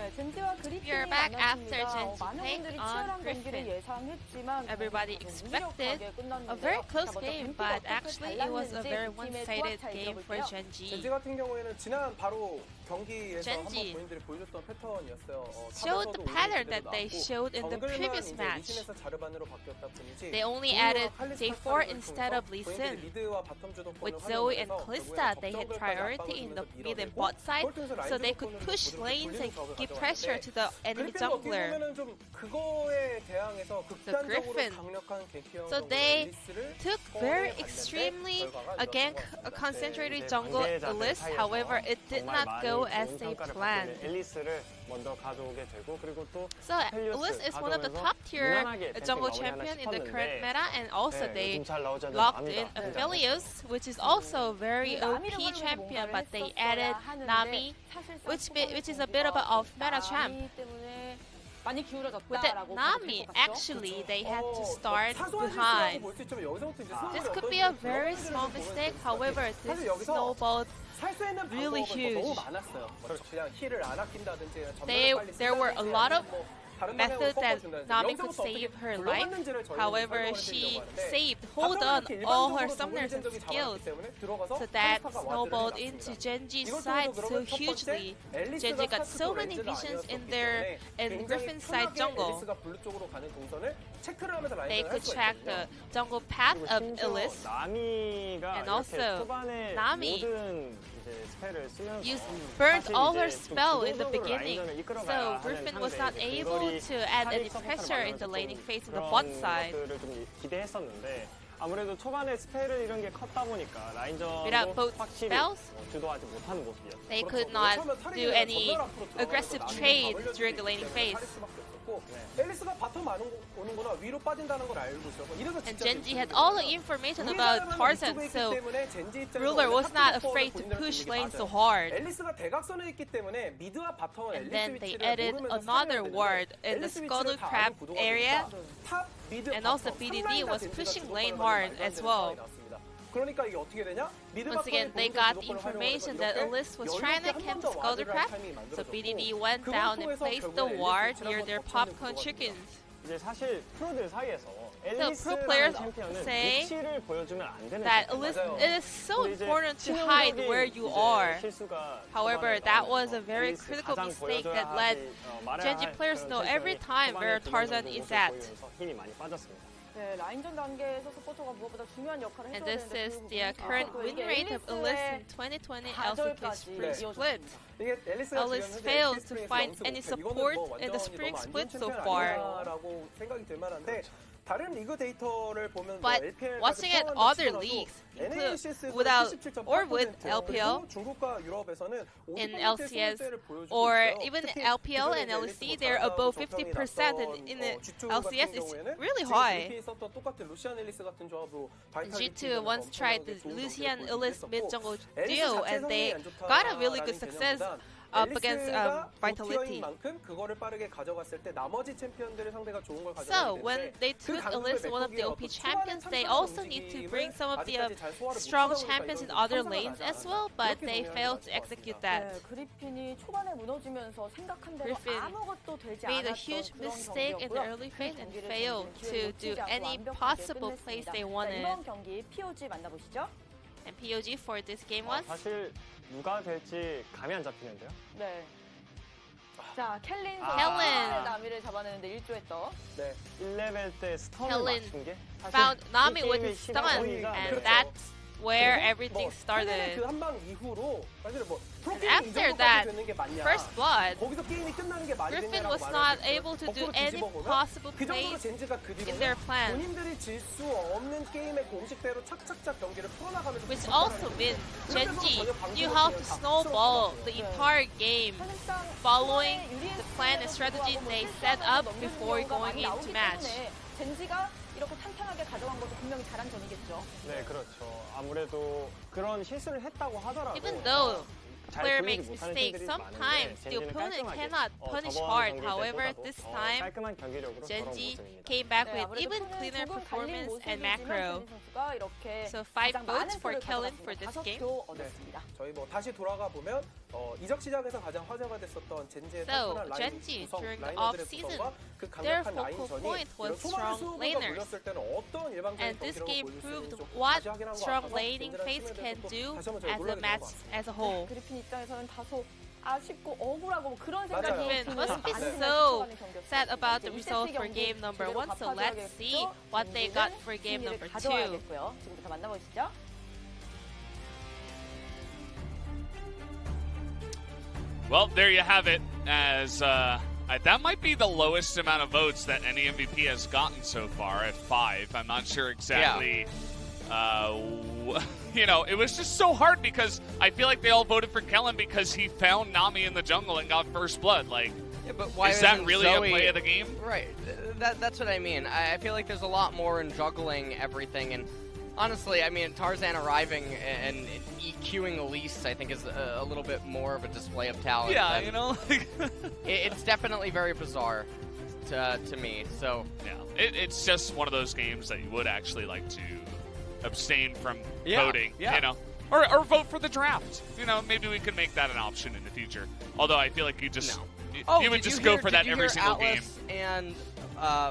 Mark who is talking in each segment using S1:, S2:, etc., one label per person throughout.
S1: We are back after Gen.G play on Griffin. Everybody expected a very close game, but actually it was a very one-sided game for Gen.G.
S2: Gen.G 같은 경우에는 지난 바로 경기에서 한번
S1: Gen.G
S2: 본인들이 보여줬던 패턴이었어요.
S1: showed the pattern that they showed in the previous match.
S2: 리신에서 자르반으로 바뀌었다 뿐이지.
S1: They only added J4 instead of Lee Sin. With Zoe and Kalista, they had priority in the mid and bot side, so they could push lanes and give pressure to the enemy jungler. The Griffin. So they took very extremely a gank, a concentrated jungle list. However, it did not go as they planned. So Elise is one of the top tier jungle champion in the current meta, and also they locked in Aphelios, which is also a very OP champion, but they added Nami, which is a bit of an off-meta champ. With that Nami, actually, they had to start behind. This could be a very small mistake, however, this snowballed really huge. There were a lot of methods that Nami could save her life. However, she hold on all her summoners and skills. So that snowballed into Gen.G's side so hugely. Gen.G got so many visions in Griffin's side jungle. They could track the jungle path of Elise. And also, Nami burned all her spell in the beginning, so Griffin was not able to add any pressure in the laning phase in the bot side. Without both spells, they could not do any aggressive trade during the laning phase. And Gen.G had all the information about Tarzan, so Ruler was not afraid to push lane so hard. And then they added another ward in the Scuttle Crab area, and also BDD was pushing lane hard as well. Once again, they got the information that Elise was trying to camp the Scuttlecraft, so BDD went down and placed the ward near their popcorn chickens. So pro players say that it is so important to hide where you are. However, that was a very critical mistake that led Gen.G players know every time where Tarzan is at. And this is the current win rate of Elise in 2020 LCK Spring split. Elise fails to find any support in the Spring split so far. But watching at other leagues, without or with LPL, in LCS, or even LPL and LEC, they're above 50%, and in the LCS it's really high. And G2 once tried the Lucian Elise mid jungle duo, and they got a really good success up against Vitality. So when they took Elise, one of the OP champions, they also need to bring some of the strong champions in other lanes as well, but they failed to execute that. Griffin made a huge mistake in the early phase and failed to do any possible plays they wanted. And POG for this game was?
S3: 누가 될지 감이 안 잡히는데요?
S4: 네. 자, 켈린 선수가 나미를 잡아내는데 1조했던.
S3: 네. 1레벨 때 스턴을 맞춘 게
S1: found Nami with his stun, and that's where everything started. And after that first blood, Griffin was not able to do any possible plays in their plan, which also means Gen.G knew how to snowball the entire game, following the plan and strategy they set up before going into match.
S4: 이렇게 탄탄하게 가져간 것도 분명히 잘한 점이겠죠.
S3: 네, 그렇죠. 아무래도 그런 실수를 했다고 하더라도
S1: Even though player makes mistakes, sometimes the opponent cannot punish hard. However, this time, Gen.G came back with even cleaner performance and macro. So 5 votes for Kellen for this game.
S2: 저희 다시 돌아가 보면 이적 시작에서 가장 화제가 됐었던 젠지의
S1: So,
S2: 탄탄한 라인
S1: Gen.G
S2: 구성,
S1: during the
S2: 라이너들의
S1: off-season,
S2: 구성과 그
S1: their
S2: 강력한
S1: focal
S2: 라인전이
S1: point was
S2: 이런 초반에
S1: strong
S2: 수비가
S1: laners.
S2: 몰렸을 때는 어떤 일방적인
S1: And this
S2: 경기력을
S1: game
S2: 보여줄 수
S1: proved
S2: 있는지 좀
S1: what
S2: 다시 확인한 것
S1: strong
S2: 같아서
S1: laning
S2: 젠지라는
S1: phase
S2: 팀에
S1: can
S2: 대해서
S1: do
S2: 다시 한번 저희
S1: as a
S2: 놀라게 된
S1: match
S2: 것 같습니다.
S1: as a whole.
S4: 그리핀 입장에서는 다소 아쉽고 억울하고 그런 생각이
S2: 맞아요.
S1: Griffin
S4: 드는
S1: must be
S4: 많은
S1: so
S4: 생각이 들어가는 경기였어요.
S1: sad about the
S4: 이제
S1: result
S4: 1세트
S1: for
S4: 경기
S1: game number
S4: 제대로
S1: 1, so let's see
S4: 갚아줘야겠죠.
S1: what they got for
S4: 젠지는
S1: game
S4: 승리를
S1: number 2.
S4: 가져와야겠고요. 지금부터 만나보시죠.
S5: Well, there you have it. As that might be the lowest amount of votes that any MVP has gotten so far at 5. I'm not sure exactly. You know, it was just so hard because I feel like they all voted for Kellen because he found Nami in the jungle and got first blood. Like,
S6: yeah, but why
S5: is that
S6: isn't
S5: really
S6: Zoe...
S5: a play of the game?
S6: Right. That's what I mean. I feel like there's a lot more in juggling everything, and honestly, I mean, Tarzan arriving and EQing Elise, I think, is a little bit more of a display of talent.
S5: Yeah,
S6: than,
S5: you know?
S6: it's definitely very bizarre to me, so...
S5: Yeah, it's just one of those games that you would actually like to abstain from
S6: Yeah,
S5: voting,
S6: yeah.
S5: you know? Or vote for the draft. You know, maybe we could make that an option in the future. Although I feel like you just...
S6: No.
S5: You would just go for that every single game.
S6: Atlas and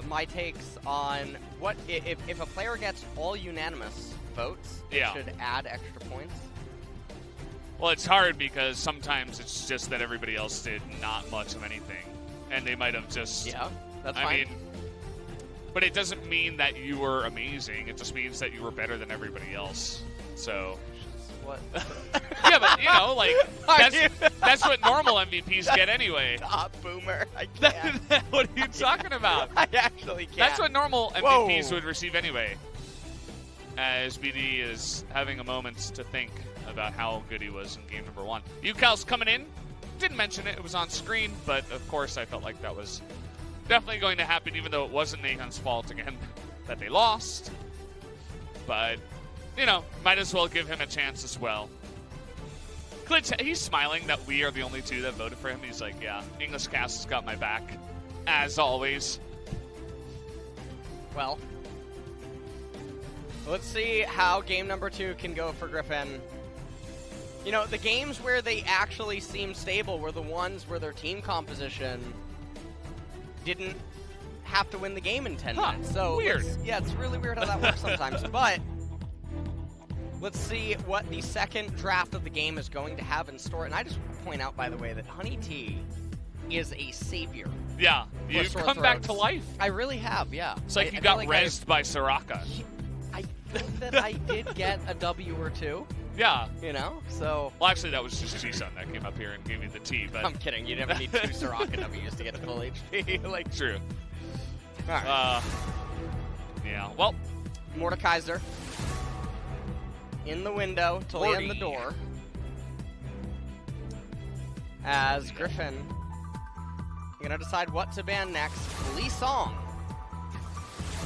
S6: my takes on what if a player gets all unanimous votes, it
S5: Yeah.
S6: should add extra points.
S5: Well, it's hard because sometimes it's just that everybody else did not much of anything. And they might have just...
S6: Yeah, that's
S5: I
S6: fine.
S5: mean, but it doesn't mean that you were amazing. It just means that you were better than everybody else. So...
S6: What?
S5: Yeah, but, you know, like, that's what normal MVPs get anyway.
S6: Stop, Boomer. I can't.
S5: What are you talking about?
S6: I actually can't.
S5: That's what normal MVPs
S6: Whoa.
S5: would receive anyway. As BD is having a moment to think about how good he was in game number 1. UCal's coming in. Didn't mention it. It was on screen, but of course I felt like that was definitely going to happen, even though it wasn't Nathan's fault again that they lost. But, you know, might as well give him a chance as well. Glitch, he's smiling that we are the only two that voted for him. He's like, yeah, English Cast has got my back, as always.
S6: Well, let's see how game number 2 can go for Griffin. You know, the games where they actually seemed stable were the ones where their team composition didn't have to win the game in 10 minutes. So
S5: weird.
S6: Yeah, it's really weird how that works sometimes. But let's see what the second draft of the game is going to have in store. And I just want to point out, by the way, that Honey T is a savior.
S5: Yeah, you've
S6: sore
S5: come back to
S6: throats.
S5: life.
S6: I really have, yeah.
S5: It's like
S6: I
S5: you
S6: feel
S5: got
S6: like
S5: rezzed by Soraka.
S6: I think that I did get a W or two,
S5: Yeah.
S6: you know? So,
S5: Well, actually, that was just G-Sun that came up here and gave me the T, but
S6: I'm kidding. You never need 2 Soraka W's to get a full HP. Like,
S5: true.
S6: all right.
S5: Yeah, well,
S6: Mordekaiser in the window to land the
S5: 40.
S6: door. As Griffin gonna decide what to ban next. Lee Song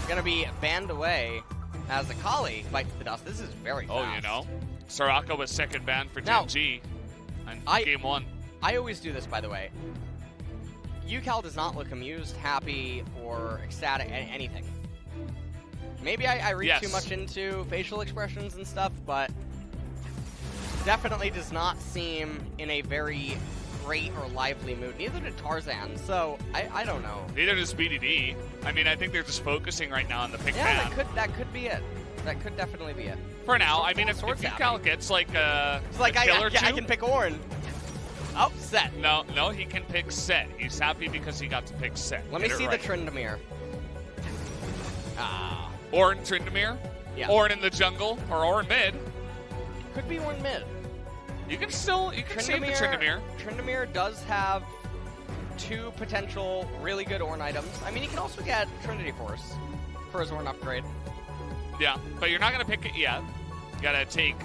S6: gonna be banned away as Akali bites the dust. This is very fast.
S5: oh, you know, Soraka was second ban for
S6: Now,
S5: Gen.G in
S6: I-
S5: game 1.
S6: I always do this, by the way. UCal does not look amused, happy, or ecstatic, anything. Maybe I read
S5: Yes.
S6: too much into facial expressions and stuff, but definitely does not seem in a very great or lively mood. Neither did Tarzan, so I don't know.
S5: Neither does BDD. I mean, I think they're just focusing right now on the pick
S6: Yeah,
S5: ban.
S6: that could be it. That could definitely be it.
S5: For now, I mean, if
S6: Sword's
S5: UCal
S6: happening.
S5: gets like a
S6: It's like
S5: kill or two,
S6: I can pick Orin. Oh, set.
S5: No, he can pick Set. He's happy because he got to pick Set.
S6: Let me
S5: Get it
S6: see
S5: right.
S6: the Tryndamere. Ah,
S5: Orin Tryndamere,
S6: yeah.
S5: Orin in the jungle, or Orin mid.
S6: Could be Orin mid.
S5: You can save the Tryndamere.
S6: Tryndamere does have 2 potential really good Ornn items. I mean, he can also get Trinity Force for his Ornn upgrade.
S5: Yeah, but you're not going to pick it yet. You got to take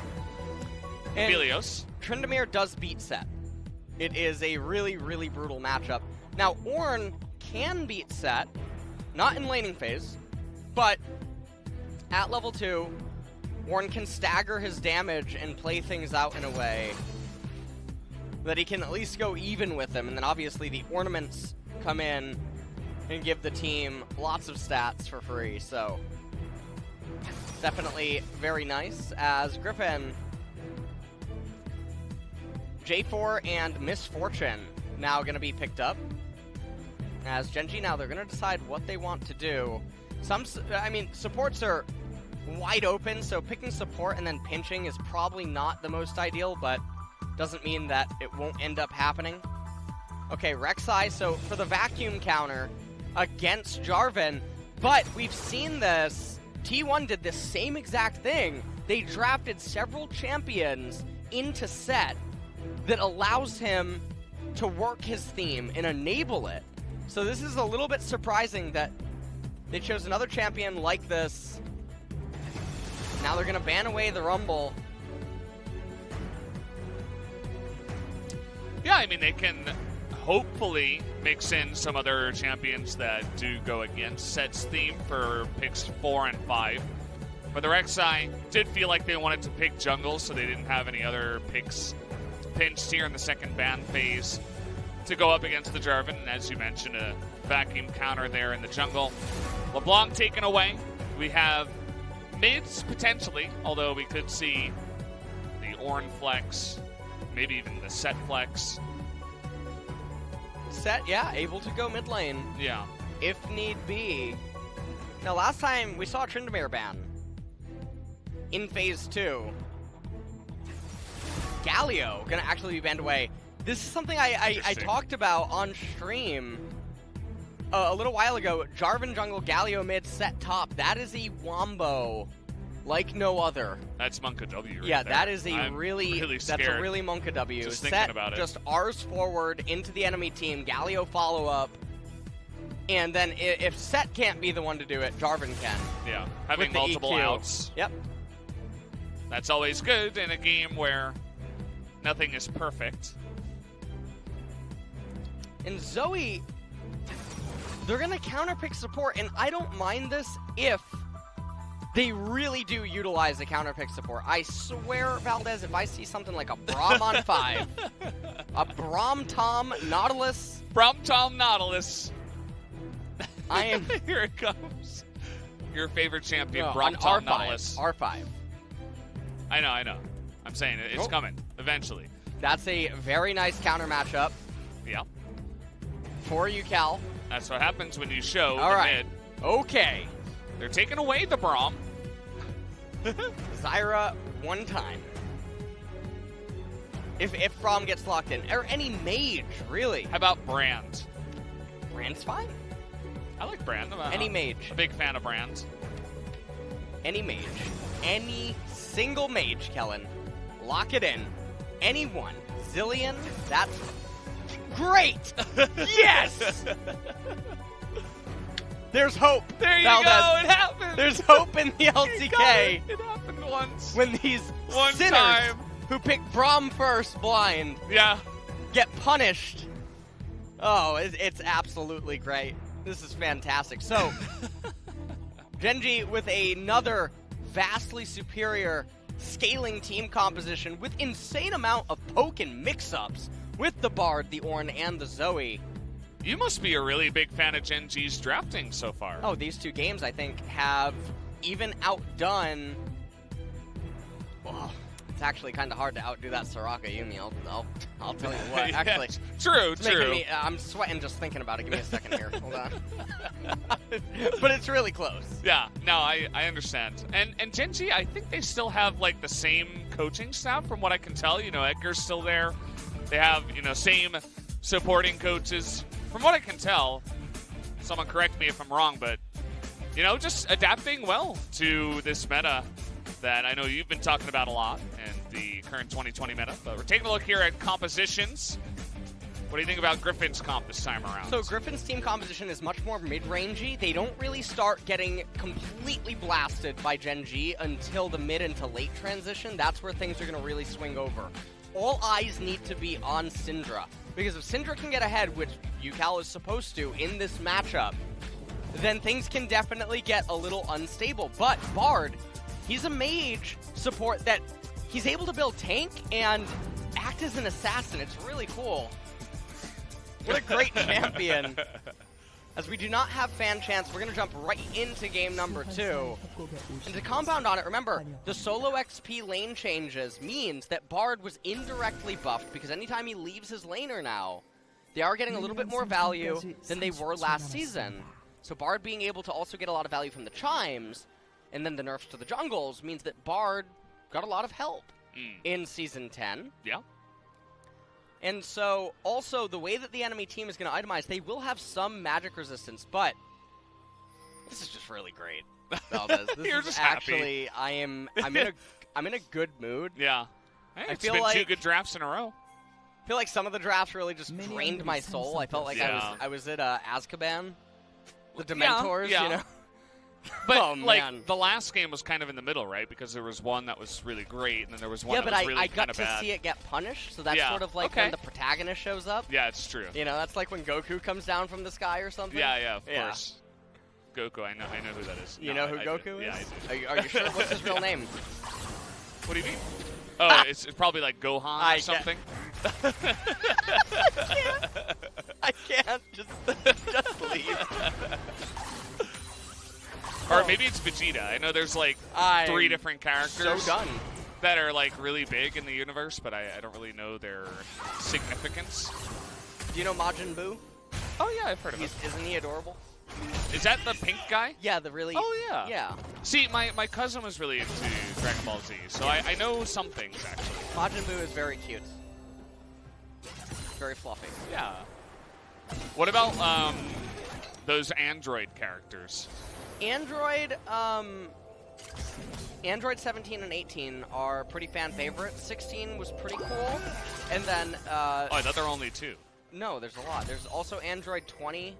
S6: And
S5: Helios.
S6: Tryndamere does beat Set. It is a really, really brutal matchup. Now, Ornn can beat Set, not in laning phase, but at level 2, Ornn can stagger his damage and play things out in a way that he can at least go even with him, and then obviously the ornaments come in and give the team lots of stats for free, so definitely very nice, as Griffin J4 and Misfortune now going to be picked up. As Gen.G now, they're going to decide what they want to do. Supports are wide open, so picking support and then pinching is probably not the most ideal, but doesn't mean that it won't end up happening. Okay, Rek'Sai, so for the vacuum counter against Jarvan, but we've seen this. T1 did the same exact thing. They drafted several champions into set that allows him to work his theme and enable it. So this is a little bit surprising that they chose another champion like this. Now they're going to ban away the Rumble.
S5: Yeah, I mean, they can hopefully mix in some other champions that do go against Set's theme for picks 4 and 5. But the Rek'Sai did feel like they wanted to pick jungle, so they didn't have any other picks pinched here in the second ban phase to go up against the Jarvan. And as you mentioned, a vacuum counter there in the jungle. LeBlanc taken away. We have mids potentially, although we could see the Ornn flex, maybe even the Set flex.
S6: Set, yeah, able to go mid lane.
S5: Yeah.
S6: If need be. Now, last time we saw Tryndamere ban in phase 2. Galio gonna actually be banned away. This is something I talked about on stream a little while ago. Jarvan jungle, Galio mid, Set top. That is a wombo like no other.
S5: That's Monka W right
S6: yeah,
S5: there.
S6: that is a
S5: I'm
S6: really
S5: scared
S6: that's a really Monka W.
S5: just
S6: Set
S5: thinking about it.
S6: just R's forward into the enemy team, Galio follow up, and then if Set can't be the one to do it, Jarvan can.
S5: Yeah, having
S6: with the
S5: multiple
S6: EQ.
S5: outs.
S6: Yep.
S5: That's always good in a game where nothing is perfect.
S6: And Zoe, they're going to counterpick support, and I don't mind this if they really do utilize the counterpick support. I swear, Valdez, if I see something like a Braum on 5, a Braum Tom Nautilus.
S5: Braum Tom Nautilus.
S6: I am...
S5: Here it comes. Your favorite champion,
S6: No,
S5: Braum
S6: on
S5: Tom
S6: R5,
S5: Nautilus.
S6: R5.
S5: I know. I'm saying it's coming, eventually.
S6: That's a very nice counter matchup
S5: Yeah.
S6: for UCal.
S5: That's what happens when you show
S6: All
S5: the
S6: right.
S5: mid.
S6: Okay.
S5: They're taking away the Braum.
S6: Zyra one time. If Braum gets locked in. Or any mage, really.
S5: How about Brand?
S6: Brand's fine.
S5: I like Brand. I'm
S6: Any mage.
S5: a big fan of Brand.
S6: Any mage. Any single mage, Kellen. Lock it in. Anyone. Zillion. That's great. Yes! There's hope.
S5: There you
S6: Valdez.
S5: go. It happened.
S6: The's hope in the
S5: You got
S6: LCK.
S5: It happened once.
S6: When these
S5: One
S6: sinners
S5: time.
S6: who pick Braum first blind
S5: Yeah.
S6: get punished. Oh, it's absolutely great. This is fantastic. So, Gen.G with another vastly superior scaling team composition with insane amount of poke and mix-ups with the Bard, the Ornn, and the Zoe.
S5: You must be a really big fan of Gen.G's drafting so far.
S6: Oh, these two games, I think, have even outdone... Well, it's actually kind of hard to outdo that Soraka Yuumi. I'll tell you what.
S5: Yeah,
S6: Actually,
S5: true.
S6: it's making me, I'm sweating just thinking about it. Give me a second here. Hold on. But it's really close.
S5: Yeah, no, I understand. And Gen.G, I think they still have like the same coaching staff from what I can tell. You know, Edgar's still there. They have, you know, same supporting coaches. From what I can tell, someone correct me if I'm wrong, but, you know, just adapting well to this meta that I know you've been talking about a lot in the current 2020 meta. But we're taking a look here at compositions. What do you think about Griffin's comp this time around?
S6: So Griffin's team composition is much more mid-rangey. They don't really start getting completely blasted by Gen.G until the mid into late transition. That's where things are going to really swing over. All eyes need to be on Syndra, because if Syndra can get ahead, which UCal is supposed to in this matchup, then things can definitely get a little unstable. But Bard, he's a mage support that he's able to build tank and act as an assassin. It's really cool. What a great champion. As we do not have fan chance, we're going to jump right into game number 2. And to compound on it, remember, the solo XP lane changes means that Bard was indirectly buffed because anytime he leaves his laner now, they are getting a little bit more value than they were last season. So Bard being able to also get a lot of value from the chimes, and then the nerfs to the jungles, means that Bard got a lot of help in Season 10.
S5: Yeah.
S6: And so, also, the way that the enemy team is going to itemize, they will have some magic resistance, but this is just really great. This
S5: You're
S6: is
S5: just
S6: actually,
S5: happy.
S6: I'm in a good mood.
S5: Yeah. Hey,
S6: I
S5: it's
S6: feel
S5: been
S6: like
S5: 2 good drafts in a row.
S6: I feel like some of the drafts really just drained my soul. I felt like
S5: Yeah.
S6: I was at Azkaban, the Dementors,
S5: yeah.
S6: you know.
S5: But
S6: Oh,
S5: like
S6: man.
S5: the last game was kind of in the middle, right? Because there was one that was really great, and then there was one
S6: Yeah,
S5: that
S6: but
S5: was really
S6: I
S5: kind
S6: got
S5: of
S6: to
S5: bad.
S6: see it get punished, so that's
S5: Yeah,
S6: sort of like
S5: okay.
S6: when the protagonist shows up.
S5: Yeah, it's true.
S6: You know, that's like when Goku comes down from the sky or something.
S5: Yeah, of
S6: Yeah.
S5: course. Goku, I know who that is.
S6: You
S5: No,
S6: know who
S5: I do.
S6: Goku is?
S5: Yeah, I do.
S6: Are you sure? What's his real name?
S5: What do you mean? Oh, it's probably like Gohan
S6: I
S5: or
S6: get-
S5: something.
S6: I can't. Just leave.
S5: Or maybe it's Vegeta. I know there's like
S6: I'm
S5: 3 different characters
S6: So done.
S5: that are like really big in the universe, but I don't really know their significance.
S6: Do you know Majin Buu?
S5: Oh yeah, I've heard of him.
S6: Isn't he adorable?
S5: Is that the pink guy?
S6: Yeah, the really.
S5: Oh yeah.
S6: Yeah.
S5: See, my cousin was really into Dragon Ball Z, so I know some things actually.
S6: Majin Buu is very cute. Very fluffy.
S5: Yeah. What about those Android characters?
S6: Android 17 and 18 are pretty fan favorites. 16 was pretty cool. And then,
S5: Oh, I thought there were only 2.
S6: no, there's a lot. There's also Android 20.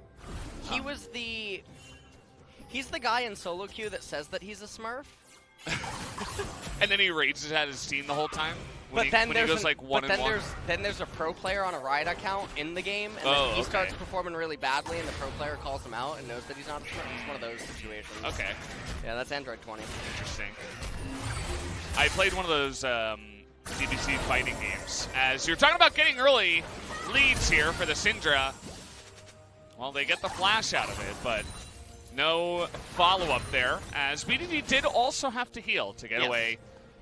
S6: He's the guy in solo queue that says that he's a Smurf.
S5: And then he rages at his team the whole time. When
S6: But then
S5: he
S6: there's
S5: goes like 1-1.
S6: there's a pro player on a Riot account in the game, and
S5: Oh,
S6: then he
S5: okay.
S6: starts performing really badly, and the pro player calls him out and knows that he's not a Smurf. It's one of those situations.
S5: Okay,
S6: Yeah, that's Android 20.
S5: interesting. I played one of those DBC fighting games. As you're talking about getting early leads here for the Syndra, well, they get the flash out of it, but no follow-up there, as BDD did also have to heal to get
S6: Yes.
S5: away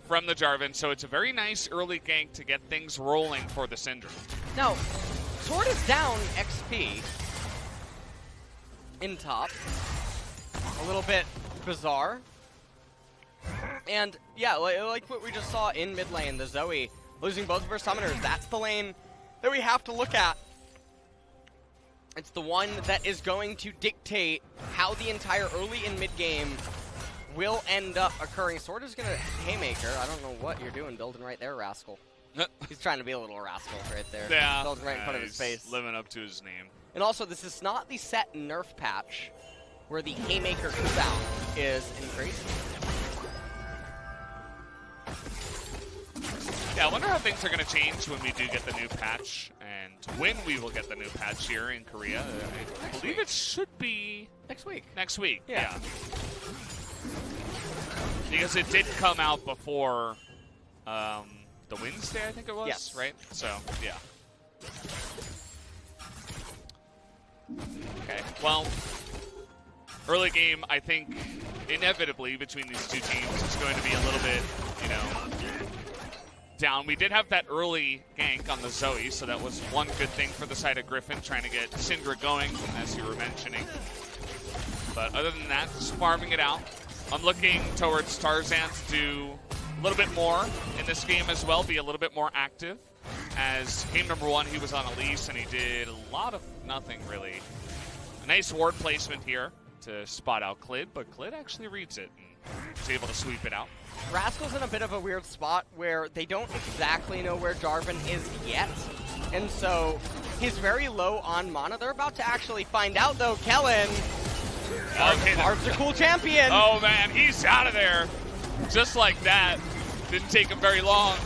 S5: from the Jarvan, so it's a very nice early gank to get things rolling for the Syndra.
S6: Now, Sword is down XP in top. A little bit bizarre. And yeah, like what we just saw in mid lane, the Zoe losing both of her summoners. That's the lane that we have to look at. It's the one that is going to dictate how the entire early and mid game will end up occurring. Sword is going to Haymaker. I don't know what you're doing building right there, Rascal. He's trying to be a little rascal right there.
S5: Yeah,
S6: Building right in front of his
S5: he's
S6: face.
S5: living up to his name.
S6: And also, this is not the set nerf patch where the Haymaker cooldown is increased.
S5: Yeah, I wonder how things are going to change when we do get the new patch, and when we will get the new patch here in Korea. I believe it should be
S6: Next week.
S5: next week.
S6: Yeah.
S5: Because it did come out before the Wednesday, I think it was,
S6: Yes.
S5: right? So, yeah. Okay, well, early game, I think, inevitably, between these two teams, is going to be a little bit, you know, down. We did have that early gank on the Zoe, so that was one good thing for the side of Griffin, trying to get Syndra going, as you were mentioning. But other than that, just farming it out. I'm looking towards Tarzan to do a little bit more in this game as well, be a little bit more active. As game number 1, he was on Elise, and he did a lot of nothing, really. A nice ward placement here to spot out Clid, but Clid actually reads it and is able to sweep it out.
S6: Rascal's in a bit of a weird spot where they don't exactly know where Jarvan is yet. And so he's very low on mana. They're about to actually find out, though. Kellen,
S5: Okay,
S6: Barb's a cool champion.
S5: oh man, he's out of there. Just like that. Didn't take him very long.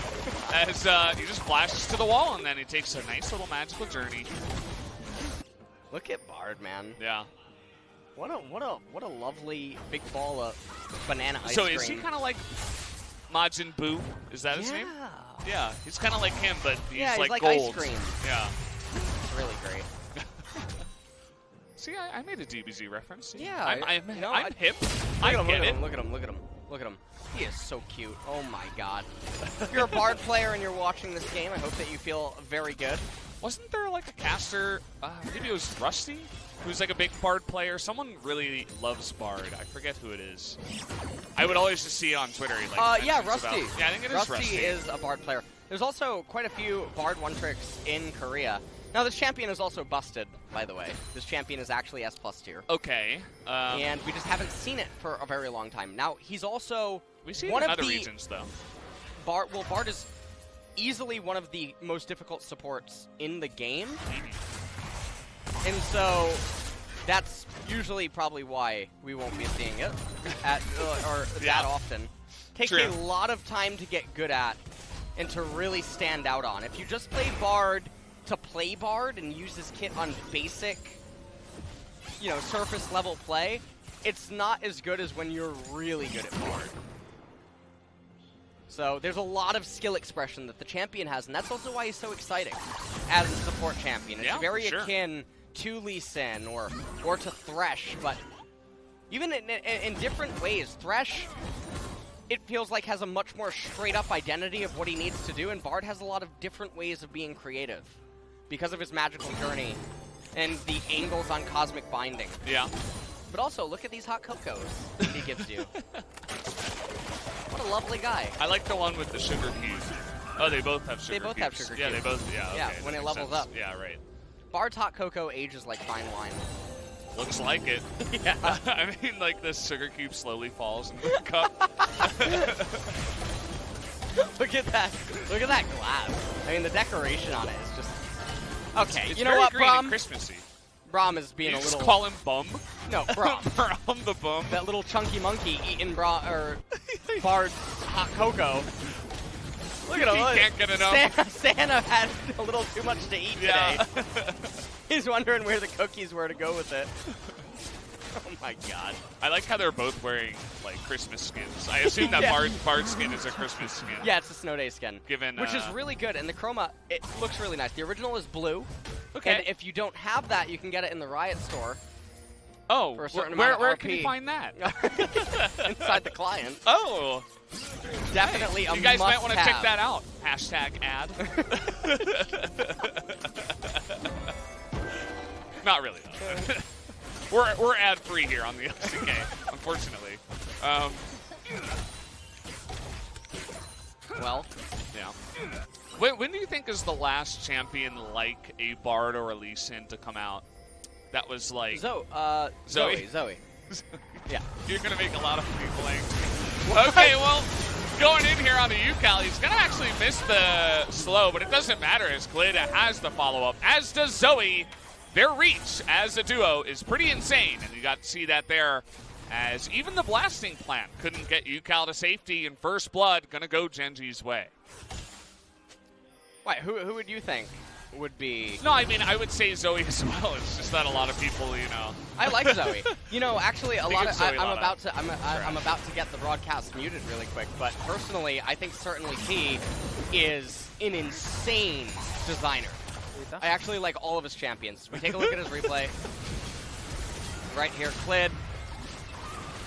S5: As he just flashes to the wall, and then he takes a nice little magical journey.
S6: Look at Bard, man.
S5: Yeah.
S6: What a lovely big ball of banana ice
S5: So
S6: cream.
S5: is he kind of like Majin Buu? Is that his name?
S6: Yeah.
S5: Yeah, he's kind of like him, but he's,
S6: Yeah, he's like
S5: gold.
S6: ice cream.
S5: Yeah.
S6: It's really great.
S5: See, I made a DBZ reference.
S6: Yeah,
S5: I'm
S6: you know,
S5: I'm hip.
S6: Look
S5: I
S6: at him,
S5: get
S6: look at
S5: it.
S6: him, look at him, look at him, look at him. He is so cute. Oh my god. If you're a Bard player and you're watching this game, I hope that you feel very good.
S5: Wasn't there like a caster, maybe it was Rusty, who's like a big Bard player? Someone really loves Bard. I forget who it is. I would always just see it on Twitter. Like,
S6: Yeah,
S5: mentions
S6: Rusty.
S5: about- yeah, I think it is Rusty.
S6: Rusty is a Bard player. There's also quite a few Bard one-tricks in Korea. Now, this champion is also busted, by the way. This champion is actually S+ tier.
S5: Okay.
S6: And we just haven't seen it for a very long time. Now, he's also
S5: We see it
S6: one
S5: in
S6: of
S5: other
S6: the
S5: regions, though.
S6: Bard is easily one of the most difficult supports in the game. And so that's usually probably why we won't be seeing it that often. Takes
S5: True.
S6: a lot of time to get good at and to really stand out on. If you just play Bard to play Bard and use this kit on basic, surface level play, it's not as good as when you're really good at Bard. So there's a lot of skill expression that the champion has, and that's also why he's so exciting as a support champion. It's
S5: Yeah,
S6: very
S5: sure.
S6: akin to Lee Sin or to Thresh, but even in different ways. Thresh, it feels like, has a much more straight-up identity of what he needs to do, and Bard has a lot of different ways of being creative because of his magical journey and the angles on Cosmic Binding.
S5: Yeah.
S6: But also, look at these hot cocos that he gives you. What a lovely guy.
S5: I like the one with the sugar cube. Oh, they both have sugar
S6: They both
S5: cubes.
S6: have sugar
S5: Yeah,
S6: cubes.
S5: they both, yeah,
S6: Yeah,
S5: okay,
S6: when
S5: that
S6: it
S5: makes
S6: levels
S5: sense.
S6: up.
S5: Yeah, right.
S6: Bard's hot cocoa ages like fine wine.
S5: Looks like it.
S6: Yeah.
S5: I mean, like, the sugar cube slowly falls into the cup.
S6: Look at that. Look at that glass. I mean, the decoration on it is just... Okay,
S5: It's
S6: you know
S5: very
S6: what,
S5: green and
S6: Brom?
S5: Christmassy.
S6: Brom is being
S5: You
S6: a
S5: just
S6: little...
S5: call him Bum?
S6: No, Brom.
S5: Brom the Bum.
S6: That little chunky monkey eating Bard's hot cocoa. Look at him.
S5: He can't get enough.
S6: Santa had a little too much to eat
S5: Yeah.
S6: today. He's wondering where the cookies were to go with it. Oh my god.
S5: I like how they're both wearing, like, Christmas skins. I assume that
S6: Yeah.
S5: Bard's skin is a Christmas skin.
S6: Yeah, it's a snow day skin.
S5: Given,
S6: which is really good, and the chroma, it looks really nice. The original is blue.
S5: Okay.
S6: And if you don't have that, you can get it in the Riot store
S5: Oh,
S6: for a certain
S5: where
S6: amount of
S5: can you
S6: RP.
S5: find that?
S6: inside the client.
S5: Oh.
S6: Definitely a
S5: You guys might
S6: want to
S5: check that out. Hashtag ad. Not really, though. We're ad-free here on the LCK, unfortunately.
S6: Well,
S5: yeah. When do you think is the last champion like a Bard or a Lee Sin to come out? That was like...
S6: Zoe. Yeah.
S5: You're going to make a lot of money playing. Okay, well, going in here on the UCal, he's going to actually miss the slow, but it doesn't matter as Glid has the follow-up, as does Zoe. Their reach as a duo is pretty insane, and you got to see that there as even the blasting plant couldn't get UCal to safety, and First Blood going to go Gen.G's way.
S6: Wait, who would you think would be...
S5: No, I mean, I would say Zoe as well. It's just that a lot of people,
S6: I like Zoe. Actually, a lot of...
S5: Zoe
S6: I'm
S5: Lotta.
S6: about to get the broadcast muted really quick, but personally, I think certainly T is an insane designer. I actually like all of his champions. We take a look at his replay. Right here, Clid.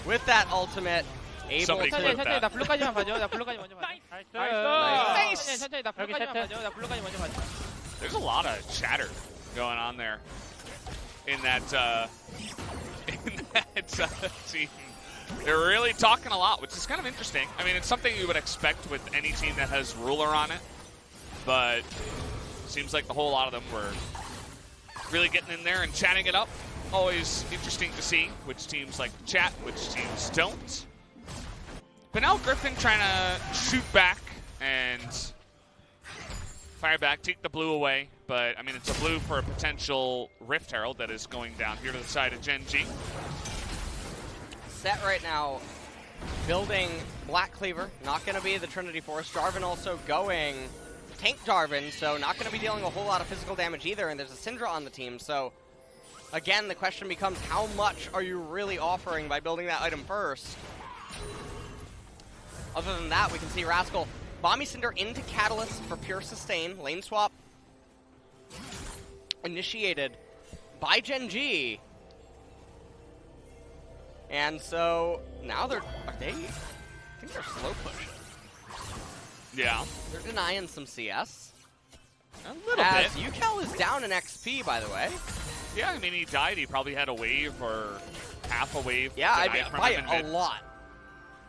S6: With that ultimate, able
S5: Somebody
S6: to...
S5: clip that. There's a lot of chatter going on there in that team. They're really talking a lot, which is kind of interesting. I mean, it's something you would expect with any team that has ruler on it, but seems like the whole lot of them were really getting in there and chatting it up. Always interesting to see which teams like to chat, which teams don't. But now Griffin trying to shoot back and fire back, take the blue away. But, I mean, it's a blue for a potential Rift Herald that is going down here to the side of Gen.G.
S6: Set right now, building Black Cleaver. Not going to be the Trinity Force. Jarvan also going tank Jarvan, so not going to be dealing a whole lot of physical damage either. And there's a Syndra on the team, so again, the question becomes, how much are you really offering by building that item first? Other than that, we can see Rascal bombing Cinder into Catalyst for pure sustain. Lane swap initiated by Gen.G. And so now are they? I think they're slow pushing.
S5: Yeah.
S6: They're denying some CS.
S5: A little
S6: As
S5: bit.
S6: UCal is down in XP, by the way.
S5: Yeah, I mean, he died. He probably had a wave or half a wave.
S6: Yeah, I
S5: denied
S6: mean,
S5: from
S6: by
S5: him in
S6: a
S5: mid.
S6: lot.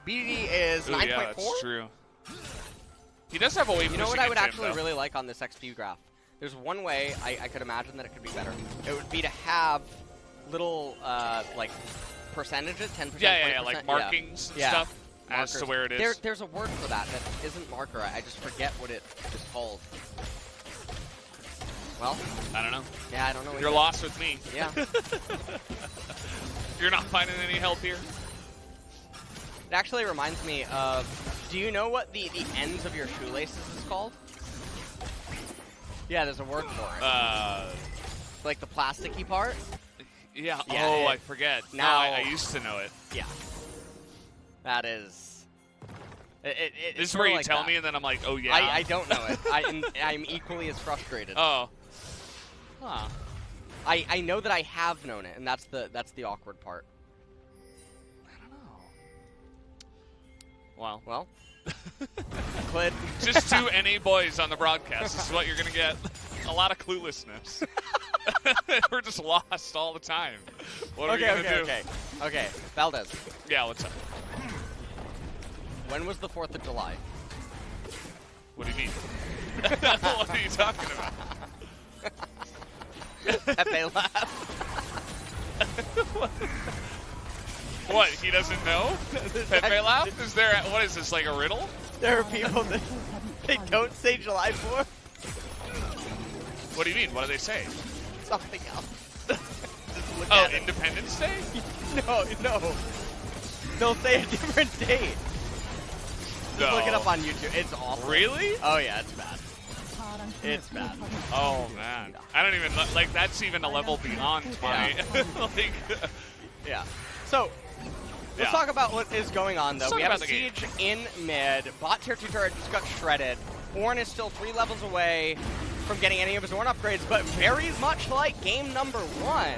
S6: BDD is
S5: Ooh,
S6: 9.4.
S5: yeah, that's true. He does have a wave.
S6: You know what
S5: pushing
S6: I would
S5: into him,
S6: actually
S5: though.
S6: really like on this XP graph? There's one way I could imagine that it could be better. It would be to have little, like, percentages, 10%,
S5: Yeah,
S6: 20%.
S5: like markings and
S6: Yeah.
S5: stuff as to
S6: Markers.
S5: where it is.
S6: There's a word for that isn't marker. I just forget what it is called. Well,
S5: I don't know.
S6: yeah, I don't know.
S5: You're
S6: either.
S5: lost with me.
S6: Yeah.
S5: You're not finding any help here?
S6: It actually reminds me of, do you know what the ends of your shoelaces is called? Yeah, there's a word for it. Like the plasticky part?
S5: Yeah.
S6: Yeah,
S5: Oh,
S6: it-
S5: I forget.
S6: now-
S5: No, I used to know it.
S6: Yeah. That is...
S5: This is where you tell me, and then I'm like, oh, yeah.
S6: I don't know it. I'm equally as frustrated.
S5: Oh. Huh.
S6: I know that I have known it, and that's the awkward part.
S5: I don't know. Well.
S6: Well, Clid.
S5: Just two NA boys on the broadcast. This is what you're going to get. A lot of cluelessness. We're just lost all the time. What are we going to do?
S6: Okay, Valdez.
S5: Yeah, what's up?
S6: When was the 4th of July?
S5: What do you mean? What are you talking about?
S6: Pepe laugh.
S5: What, he doesn't know? Pepe laugh? Is there, what is this, like a riddle?
S6: There are people that they don't say July 4th.
S5: What do you mean? What do they say?
S6: Something else. Just look
S5: Oh,
S6: at it.
S5: Independence Day?
S6: No. They'll say a different date. Just look it up on YouTube. It's awful.
S5: Really?
S6: Oh yeah, it's bad. It's bad.
S5: Oh, man. I don't even, like, that's even a level beyond funny. Like,
S6: Yeah. So, let's talk about what is going on, though.
S5: Let's
S6: We
S5: talk
S6: have a
S5: about the
S6: siege in mid. Bot tier 2 turret just got shredded. Ornn is still 3 levels away from getting any of his Ornn upgrades, but very much like game number 1,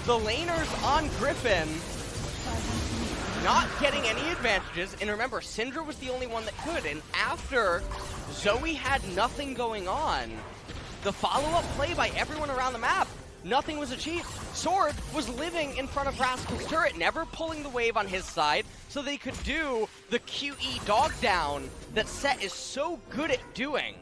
S6: the laners on Griffin not getting any advantages. And remember, Syndra was the only one that could. And after Zoe had nothing going on, the follow-up play by everyone around the map, nothing was achieved. Sword was living in front of Rascal's turret, never pulling the wave on his side, so they could do the QE dog down that Set is so good at doing,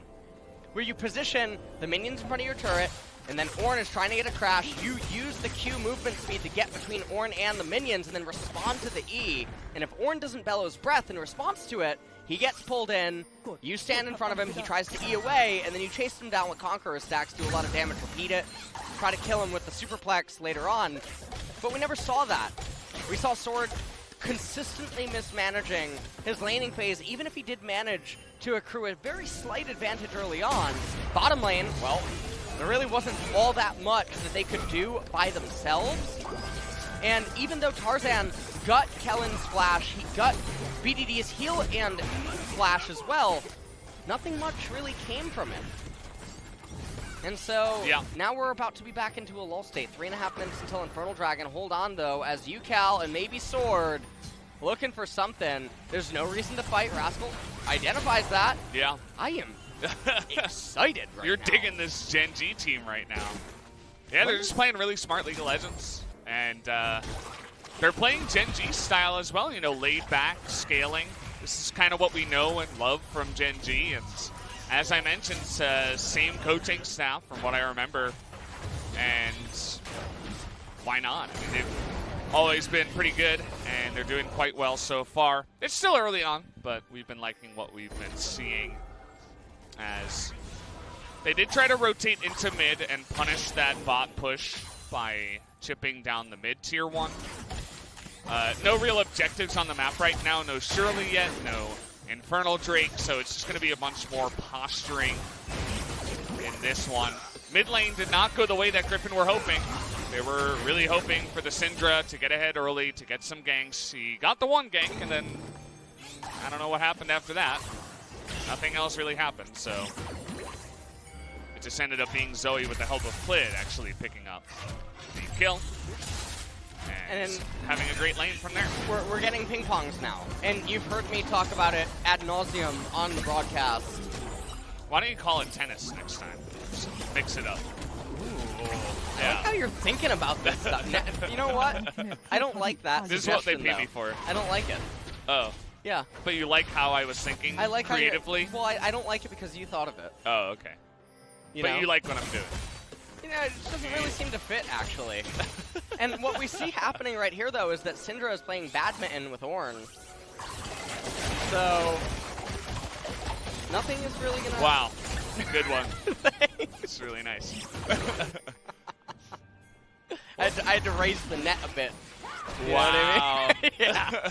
S6: where you position the minions in front of your turret, and then Ornn is trying to get a crash. You use the Q movement speed to get between Ornn and the minions, and then respond to the E. And if Ornn doesn't bellow his breath in response to it, he gets pulled in, you stand in front of him, he tries to E away, and then you chase him down with Conqueror stacks, do a lot of damage, repeat it, try to kill him with the Superplex later on. But we never saw that. We saw Sword consistently mismanaging his laning phase, even if he did manage to accrue a very slight advantage early on. Bottom lane, well, there really wasn't all that much that they could do by themselves. And even though Tarzan got Kellen's flash, he got BDD's heal and flash as well, nothing much really came from it. And so, now we're about to be back into a lull state. 3.5 minutes until Infernal Dragon. Hold on, though, as UCal and maybe Sword looking for something. There's no reason to fight. Rascal identifies that.
S5: Yeah.
S6: I am excited right
S5: You're
S6: now.
S5: digging this Gen.G team right now. Yeah, they're just playing really smart League of Legends. And they're playing Gen.G style as well, you know, laid back, scaling. This is kind of what we know and love from Gen.G. And as I mentioned, same coaching staff from what I remember. And why not? I mean, they've always been pretty good, and they're doing quite well so far. It's still early on, but we've been liking what we've been seeing, as they did try to rotate into mid and punish that bot push by chipping down the mid-tier one. No real objectives on the map right now. No Shirley yet, no Infernal Drake, so it's just going to be a bunch more posturing in this one. Mid lane did not go the way that Griffin were hoping. They were really hoping for the Syndra to get ahead early, to get some ganks. He got the one gank, and then I don't know what happened after that. Nothing else really happened, so it just ended up being Zoe with the help of Clid actually picking up the kill. And
S6: And
S5: Just having a great lane from there.
S6: we're getting ping pongs now. And you've heard me talk about it ad nauseum on the broadcast.
S5: Why don't you call it tennis next time? Just mix it up. Ooh,
S6: I like
S5: yeah.
S6: how you're thinking about this stuff. You know what? I don't like that
S5: This is what they
S6: suggestion,
S5: paid me
S6: though.
S5: for.
S6: I don't like it.
S5: Oh,
S6: Yeah.
S5: but you like how I was thinking
S6: I like
S5: creatively?
S6: How well, I don't like it because you thought of it.
S5: Oh, okay.
S6: You
S5: But
S6: know?
S5: you like what I'm doing.
S6: You know, it just doesn't really seem to fit, actually. And what we see happening right here, though, is that Syndra is playing badminton with Ornn. So, nothing is really gonna...
S5: Wow. Good one. It's really nice.
S6: I had to raise the net a bit. You know what
S5: Wow.
S6: I mean? Yeah.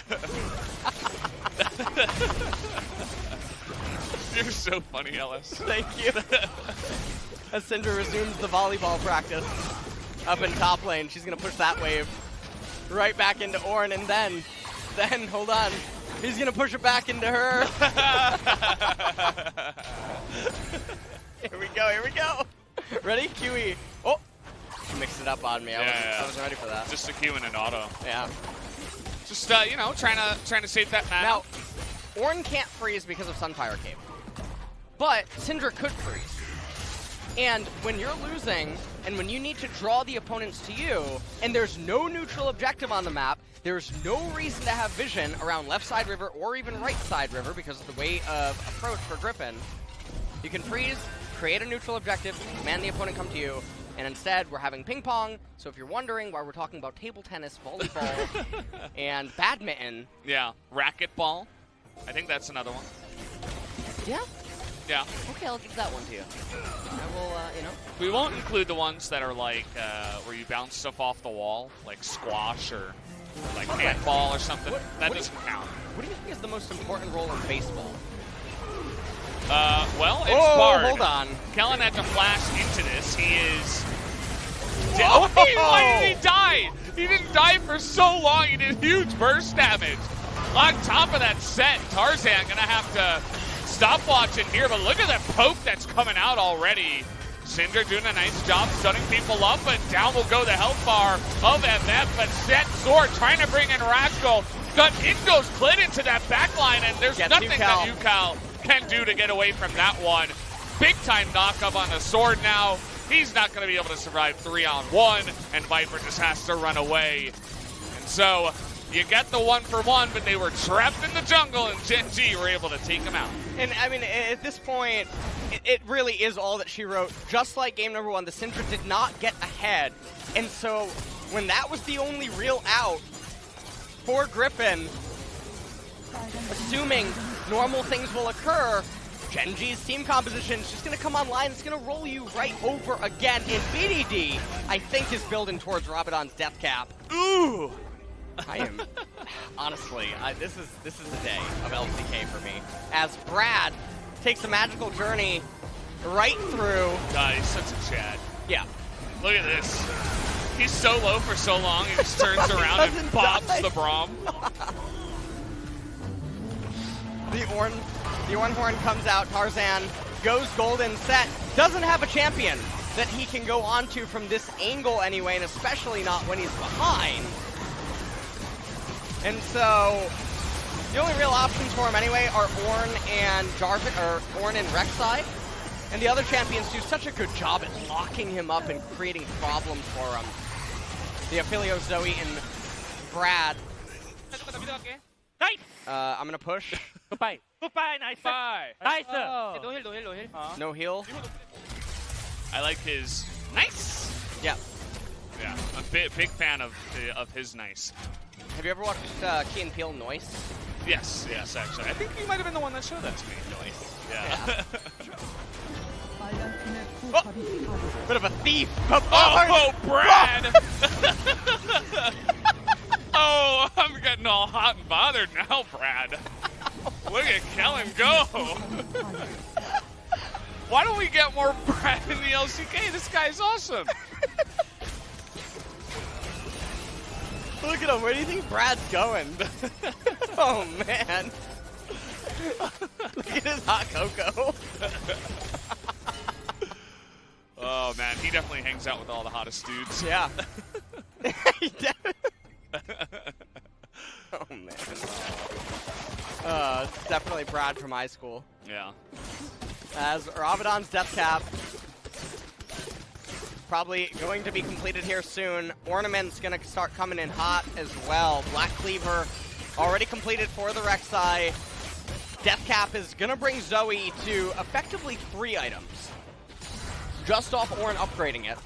S5: You're so funny, Ellis.
S6: Thank you. As Syndra resumes the volleyball practice up in top lane, she's gonna push that wave right back into Ornn, and then hold on, he's gonna push it back into her. Here we go, here we go. Ready? QE. Oh, she mixed it up on me. I wasn't ready for that.
S5: Just a Q and an auto.
S6: Yeah.
S5: Just you know, trying to save that mana.
S6: Now, Ornn can't freeze because of Sunfire Cape, but Syndra could freeze. And when you're losing, and when you need to draw the opponents to you, and there's no neutral objective on the map, there's no reason to have vision around left side river or even right side river because of the way of approach for Griffin. You can freeze, create a neutral objective, command the opponent come to you, and instead we're having ping pong. So if you're wondering why we're talking about table tennis, volleyball, and badminton.
S5: Yeah, racquetball. I think that's another one.
S6: Yeah?
S5: Yeah.
S6: Okay, I'll give that one to you. I will, you know.
S5: We won't include the ones that are like where you bounce stuff off the wall, like squash or like handball or something. That doesn't count.
S6: What do you think is the most important role in baseball?
S5: Well, it's
S6: Oh,
S5: Bard.
S6: hold on.
S5: Kellen had to flash into this. He is...
S6: Whoa!
S5: Why did he die? He didn't die for so long. He did huge burst damage. On top of that set, Tarzan gonna have to stop watching here, but look at that poke that's coming out already. Syndra doing a nice job stunning people up, but down will go the health bar of MF, but Set Sword trying to bring in Rascal. Got Ingo's Clit into that backline, and there's nothing that UCal can do to get away from that one. Big time knock up on the Sword now. He's not going to be able to survive 3-on-1, and Viper just has to run away. And so you get the 1-for-1, but they were trapped in the jungle, and Gen.G were able to take him out.
S6: And I mean, at this point, it really is all that she wrote. Just like game number 1, the Syndra did not get ahead. And so when that was the only real out for Griffin, assuming normal things will occur, Gen.G's team composition is just going to come online. It's going to roll you right over again. And BDD, I think, is building towards Rabadon's death cap.
S5: Ooh!
S6: I am, honestly, this is the day of LCK for me. As Brad takes the magical journey right through.
S5: God, he's such a Chad.
S6: Yeah.
S5: Look at this. He's so low for so long, he just turns around and
S6: doesn't
S5: bobs
S6: die.
S5: the Braum.
S6: The Ornn horn comes out. Tarzan goes golden set. Doesn't have a champion that he can go onto from this angle anyway, and especially not when he's behind. And so the only real options for him anyway are Ornn and Jarvan, or Ornn and Rek'Sai. And the other champions do such a good job at locking him up and creating problems for him. The Affilio, Zoe, and Brad. I'm gonna push.
S7: Goodbye. Goodbye, nice.
S5: Bye.
S7: Nice. No heal, no heal, no heal.
S6: No heal.
S5: I like his nice.
S6: Yeah.
S5: Yeah, a big fan of his nice.
S6: Have you ever watched Key and Peele Noise?
S5: Yes, actually. I think you might have been the one that showed that to me. Nice. Yeah.
S6: Oh, bit of a thief.
S5: Oh, Brad! Oh, I'm getting all hot and bothered now, Brad. Look at Kellen go. Why don't we get more Brad in the LCK? This guy's awesome.
S6: Look at him. Where do you think Brad's going? Oh, man. Look at his hot cocoa.
S5: Oh, man. He definitely hangs out with all the hottest dudes.
S6: Yeah. He definitely. definitely Brad from high school.
S5: Yeah.
S6: As Rabadon's death cap probably going to be completed here soon. Ornament's going to start coming in hot as well. Black Cleaver already completed for the Rek'Sai. Death cap is going to bring Zoe to effectively 3 items. Just off Ornn upgrading it.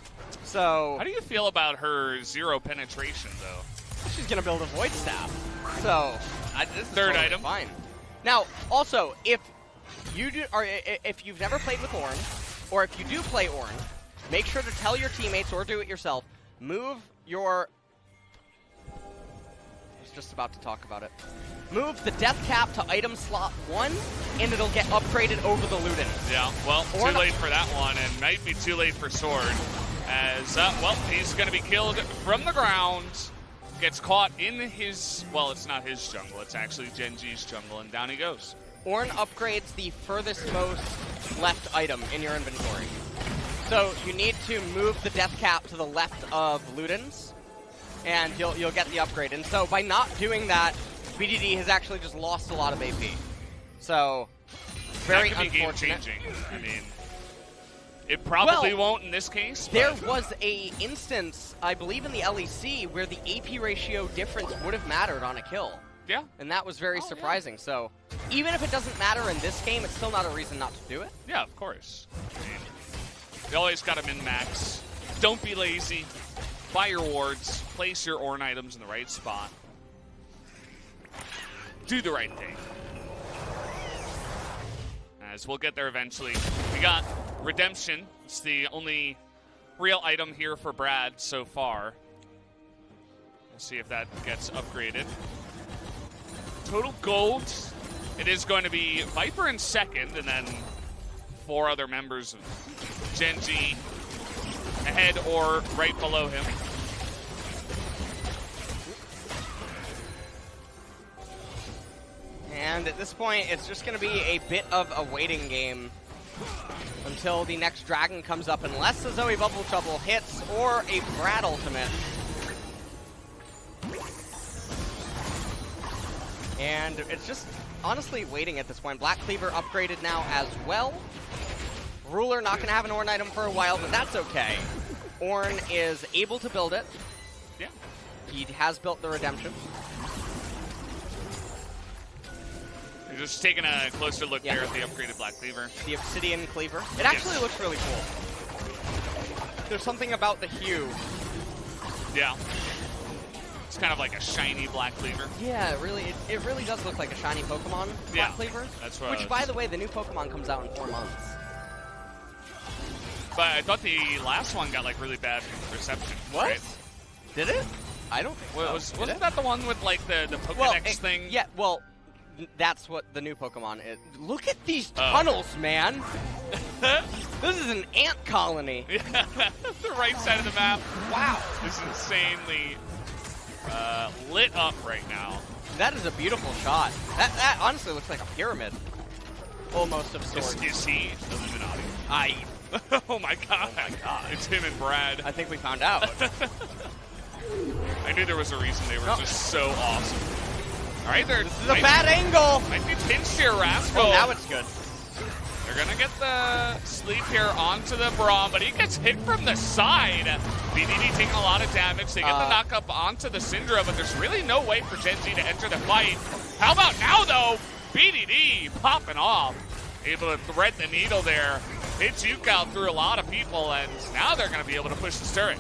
S6: So
S5: How do you feel about her 0 penetration, though?
S6: she's going to build a Void Staff. So this is
S5: Third
S6: totally
S5: item.
S6: fine. Now, also, if you've never played with Ornn, or if you do play Ornn, make sure to tell your teammates or do it yourself. Move your... I was just about to talk about it. Move the death cap to item slot 1, and it'll get upgraded over the Luden.
S5: Yeah, well,
S6: Ornn-
S5: too late for that one, and might be too late for Sword. As, well, he's going to be killed from the ground. Gets caught in his... Well, it's not his jungle. It's actually Gen.G's jungle, and down he goes.
S6: Ornn upgrades the furthest most left item in your inventory. So you need to move the death cap to the left of Luden's, and you'll get the upgrade. And so by not doing that, BDD has actually just lost a lot of AP. So very
S5: that could be
S6: unfortunate.
S5: game-changing. I mean, it probably won't in this case.
S6: There
S5: but
S6: was a instance, I believe in the LEC, where the AP ratio difference would have mattered on a kill.
S5: Yeah.
S6: And that was very surprising. So even if it doesn't matter in this game, it's still not a reason not to do it.
S5: Yeah, of course. I mean, you always got to min-max. Don't be lazy. Buy your wards. Place your Ornn items in the right spot. Do the right thing. As we'll get there eventually. We got Redemption. It's the only real item here for Brad so far. We'll see if that gets upgraded. Total gold. It is going to be Viper in second, and then 4 other members of Gen.G ahead or right below him.
S6: And at this point, it's just going to be a bit of a waiting game until the next dragon comes up, unless the Zoe Bubble Trouble hits or a Brad ultimate. And it's just honestly waiting at this point. Black Cleaver upgraded now as well. Ruler not going to have an Ornn item for a while, but that's okay. Ornn is able to build it.
S5: Yeah.
S6: He has built the Redemption.
S5: You're just taking a closer look there at the upgraded Black Cleaver.
S6: The Obsidian Cleaver. It actually looks really cool. There's something about the hue.
S5: Yeah. It's kind of like a shiny Black Cleaver.
S6: Yeah, it really does look like a shiny Pokemon, Black Cleaver.
S5: That's what
S6: Which, by the way, the new Pokemon comes out in 4 months.
S5: But I thought the last one got like really bad reception.
S6: What?
S5: Right?
S6: Did it? I don't think so.
S5: Wasn't that the one with like the Pokedex thing?
S6: Yeah, well, that's what the new Pokemon is. Look at these tunnels, man! This is an ant colony.
S5: Yeah, the right side of the map. Wow. This is insanely lit up right now.
S6: That is a beautiful shot. That honestly looks like a pyramid. Almost of sorts.
S5: Is he Illuminati? Oh my god. Oh my god. It's him and Brad.
S6: I think we found out.
S5: I knew there was a reason they were just so awesome. All right,
S6: this is a bad angle.
S5: Might be pinched here, Rascal.
S6: Oh, now it's good.
S5: They're gonna get the sleep here onto the Braum, but he gets hit from the side. BDD taking a lot of damage. They get the knock up onto the Syndra, but there's really no way for Gen.G to enter the fight. How about now, though? BDD popping off. Able to thread the needle there. Hits Yukao through a lot of people, and now they're gonna be able to push the turret.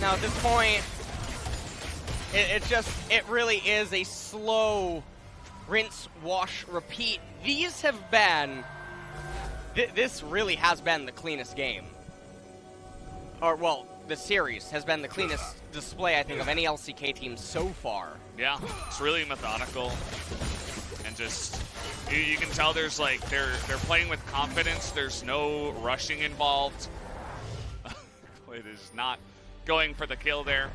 S6: Now at this point, it really is a slow rinse, wash, repeat. These have been, this really has been the cleanest game. Or, well, the series has been the cleanest display, I think, of any LCK team so far.
S5: Yeah, it's really methodical. And just, you can tell there's like, they're playing with confidence. There's no rushing involved. It is not going for the kill there.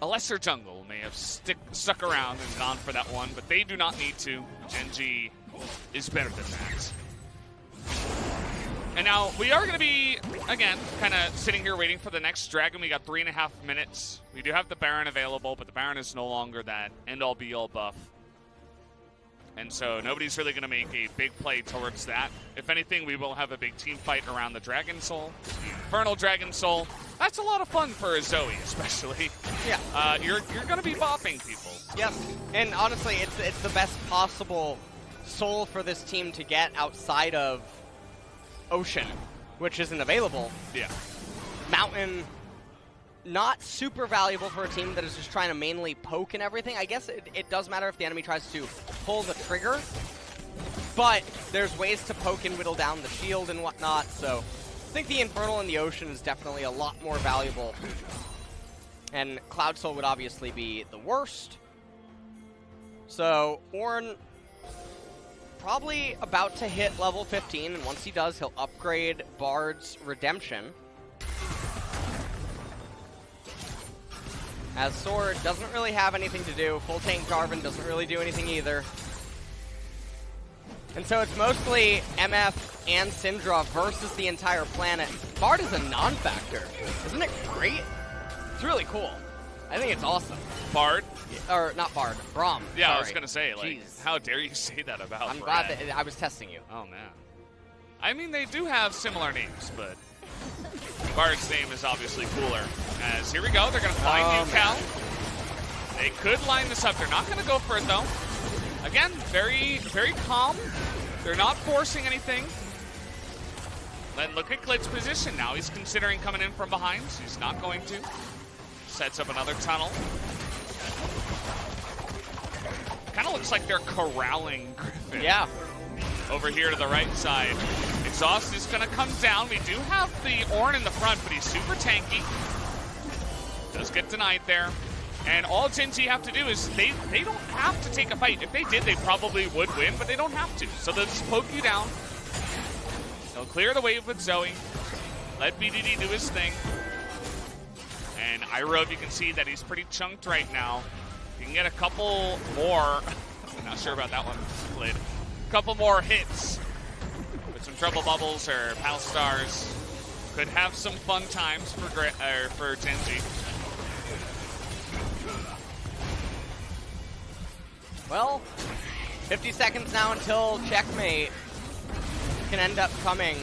S5: A lesser jungle may have stuck around and gone for that one, but they do not need to. Gen.G is better than that. And now we are going to be again, kind of sitting here waiting for the next dragon. We got 3.5 minutes. We do have the Baron available, but the Baron is no longer that end-all be-all buff. And so nobody's really going to make a big play towards that. If anything, we will have a big team fight around the Dragon Soul, the Infernal Dragon Soul. That's a lot of fun for a Zoe, especially.
S6: Yeah.
S5: You're going to be bopping people.
S6: Yep. And honestly, it's the best possible soul for this team to get outside of Ocean, which isn't available.
S5: Yeah.
S6: Mountain, not super valuable for a team that is just trying to mainly poke and everything. I guess it does matter if the enemy tries to pull the trigger, but there's ways to poke and whittle down the shield and whatnot, so I think the Infernal in the Ocean is definitely a lot more valuable. And Cloud Soul would obviously be the worst. So Ornn probably about to hit level 15, and once he does, he'll upgrade Bard's Redemption. As Sword doesn't really have anything to do. Full tank Jarvan doesn't really do anything either. And so it's mostly MF and Syndra versus the entire planet. Bard is a non-factor. Isn't it great? It's really cool. I think it's awesome.
S5: Bard?
S6: Or not Bard, Braum.
S5: Yeah,
S6: sorry.
S5: I was going to say, like,
S6: Jeez.
S5: how dare you say that about
S6: I'm
S5: Brad?
S6: glad that I was testing you.
S5: Oh, man. I mean, they do have similar names, but Bard's name is obviously cooler. As here we go, they're going to find you, Cal. They could line this up. They're not going to go for it, though. Again, very, very calm. They're not forcing anything. Then look at Glit's position now. He's considering coming in from behind. So he's not going to. Sets up another tunnel. Kind of looks like they're corralling Griffin.
S6: Yeah.
S5: Over here to the right side. Exhaust is going to come down. We do have the Ornn in the front, but he's super tanky. Does get denied there. And all Gen.G have to do is they don't have to take a fight. If they did, they probably would win, but they don't have to. So they'll just poke you down. They'll clear the wave with Zoe. Let BDD do his thing. And Iroh, you can see that he's pretty chunked right now. You can get a couple more. I'm not sure about that one, Lid. A couple more hits with some Trouble Bubbles or Pal Stars. Could have some fun times for Gen.G.
S6: Well, 50 seconds now until checkmate can end up coming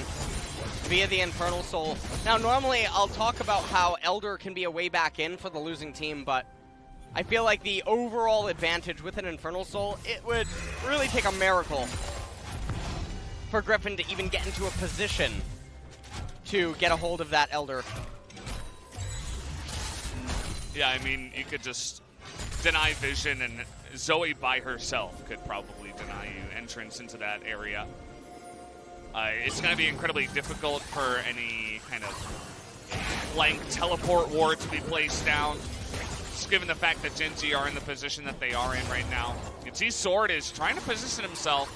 S6: via the Infernal Soul. Now, normally I'll talk about how Elder can be a way back in for the losing team, but I feel like the overall advantage with an Infernal Soul, it would really take a miracle for Griffin to even get into a position to get a hold of that Elder.
S5: Yeah, I mean, you could just deny vision, and Zoe by herself could probably deny you entrance into that area. It's going to be incredibly difficult for any kind of flank teleport ward to be placed down, just given the fact that Gen.G are in the position that they are in right now. You can see Sword is trying to position himself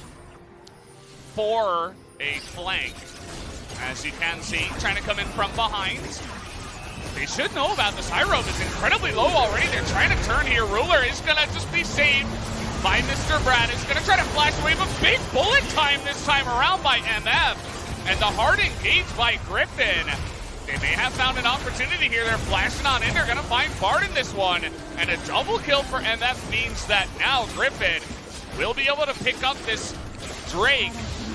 S5: for a flank. As you can see, trying to come in from behind. They should know about this. Iroh is incredibly low already. They're trying to turn here. Ruler is going to just be saved by Mr. Brad. Is going to try to flash away, but big bullet time this time around by MF. And the hard engage by Griffin. They may have found an opportunity here. They're flashing on in. They're going to find Bard in this one. And a double kill for MF means that now Griffin will be able to pick up this Drake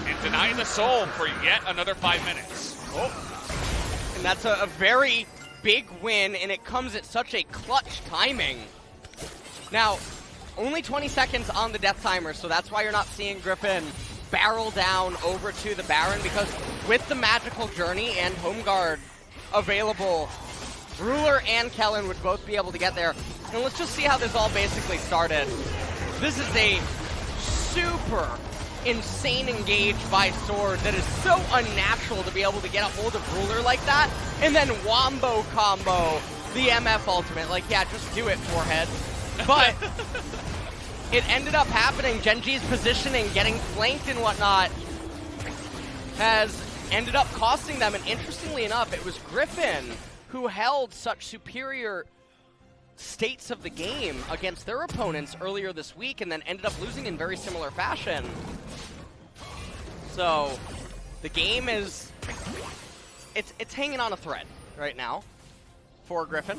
S5: and deny the soul for yet another 5 minutes.
S6: Oh. And that's a very big win, and it comes at such a clutch timing. Now, only 20 seconds on the death timer, so that's why you're not seeing Griffin barrel down over to the Baron, because with the Magical Journey and Home Guard available, Ruler and Kellen would both be able to get there. And let's just see how this all basically started. This is a super insane engage by Sword that is so unnatural to be able to get a hold of Ruler like that, and then wombo combo the MF ultimate. Like, yeah, just do it, forehead. But it ended up happening. Gen.G's positioning, getting flanked and whatnot, has ended up costing them, and interestingly enough, it was Griffin who held such superior states of the game against their opponents earlier this week, and then ended up losing in very similar fashion. So the game is it's hanging on a thread right now for Griffin.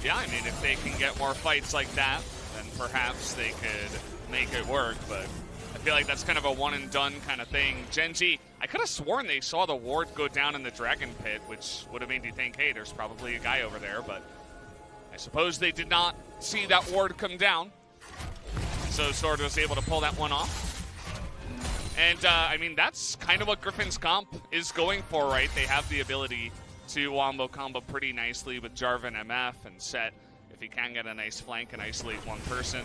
S5: Yeah, I mean, if they can get more fights like that, then perhaps they could make it work, but I feel like that's kind of a one-and-done kind of thing. Gen.G, I could have sworn they saw the ward go down in the Dragon Pit, which would have made you think, hey, there's probably a guy over there, but I suppose they did not see that ward come down. So Sword was able to pull that one off. And, I mean, that's kind of what Griffin's comp is going for, right? They have the ability to wombo combo pretty nicely with Jarvan, MF, and Set. If he can get a nice flank and isolate one person,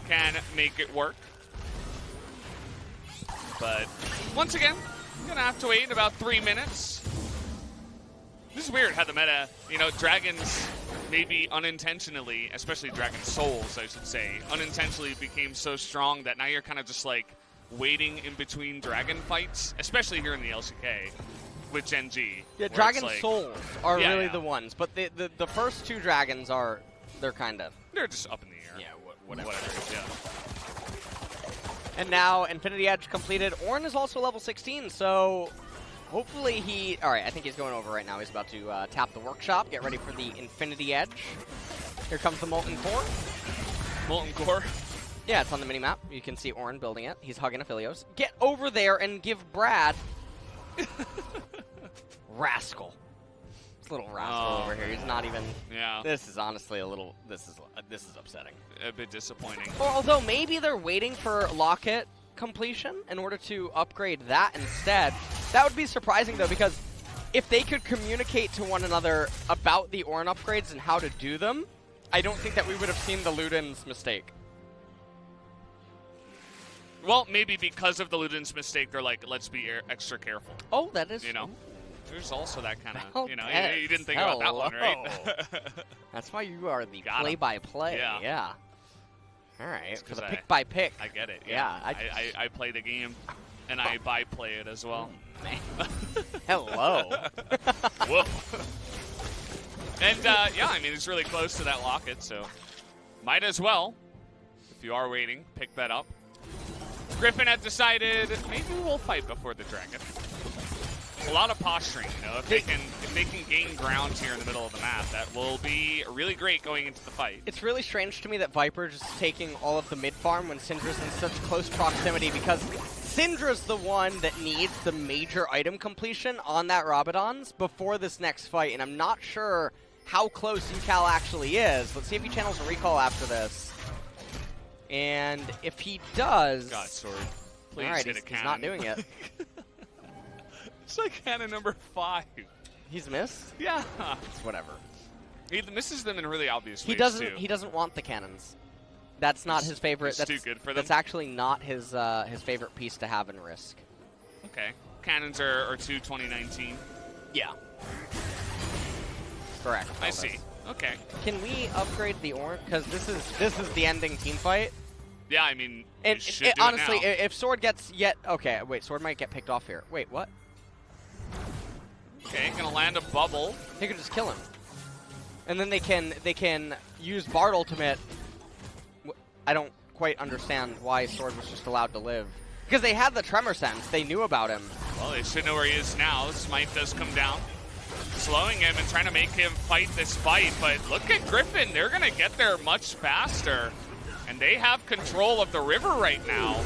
S5: can make it work. But once again, I'm going to have to wait about 3 minutes. This is weird how the meta, you know, dragons maybe unintentionally, especially Dragon Souls, I should say, unintentionally became so strong that now you're kind of just like waiting in between dragon fights, especially here in the LCK with Gen.G.
S6: Yeah, Dragon Souls are really the ones, but the first two dragons are, they're
S5: just up in the air.
S6: Yeah, whatever.
S5: Yeah.
S6: And now Infinity Edge completed. Ornn is also level 16, so hopefully he... Alright, I think he's going over right now. He's about to tap the workshop, get ready for the Infinity Edge. Here comes the Molten Core.
S5: Molten Core?
S6: Yeah, it's on the minimap. You can see Ornn building it. He's hugging Aphelios. Get over there and give Brad... Rascal. This little rascal over here. He's not even...
S5: Yeah.
S6: This is honestly a little... This is upsetting.
S5: A bit disappointing.
S6: Or although maybe they're waiting for Locket completion in order to upgrade that instead. That would be surprising though, because if they could communicate to one another about the Ornn upgrades and how to do them, I don't think that we would have seen the Luden's mistake.
S5: Well, maybe because of the Luden's mistake, they're like, let's be extra careful.
S6: Oh, that is...
S5: You know? There's also that kind of,
S6: Oh,
S5: you know,
S6: yes.
S5: you didn't think about that one, right?
S6: That's why you are the
S5: Got him.
S6: play-by-play.
S5: Yeah.
S6: All right, for the
S5: I-
S6: pick-by-pick.
S5: I get it.
S6: Yeah,
S5: I play the game, and I by-play it as well.
S6: Man. Hello.
S5: Whoa. And, yeah, I mean, it's really close to that Locket, so might as well, if you are waiting, pick that up. Griffin had decided maybe we'll fight before the dragon. A lot of posturing, you know. If they can gain ground here in the middle of the map, that will be really great going into the fight.
S6: It's really strange to me that Viper's just taking all of the mid farm when Syndra's in such close proximity, because Syndra's the one that needs the major item completion on that Rabadon's before this next fight, and I'm not sure how close UCal actually is. Let's see if he channels a recall after this. And if he does...
S5: God, Sword. Please
S6: all right,
S5: hit a cannon.
S6: he's not doing it.
S5: It's like cannon number 5.
S6: He's missed?
S5: Yeah.
S6: It's whatever.
S5: He misses them in really obvious ways, too.
S6: He doesn't want the cannons. That's not his favorite.
S5: It's
S6: That's
S5: too good for them.
S6: That's actually not his favorite piece to have in Risk.
S5: Okay. Cannons are 2019.
S6: Yeah. Correct.
S5: I see. Okay.
S6: Can we upgrade the Ornn? Because this is the ending team fight.
S5: Yeah, I mean,
S6: And
S5: you should do
S6: honestly,
S5: it now.
S6: if Sword gets yet... Okay, wait, Sword might get picked off here. Wait, what?
S5: Okay, gonna land a bubble.
S6: They could just kill him. And then they can use Bard ultimate. I don't quite understand why Sword was just allowed to live. Because they had the Tremor Sense. They knew about him.
S5: Well, they should know where he is now. Smite does come down. Slowing him and trying to make him fight this fight. But look at Griffin. They're going to get there much faster. And they have control of the river right now.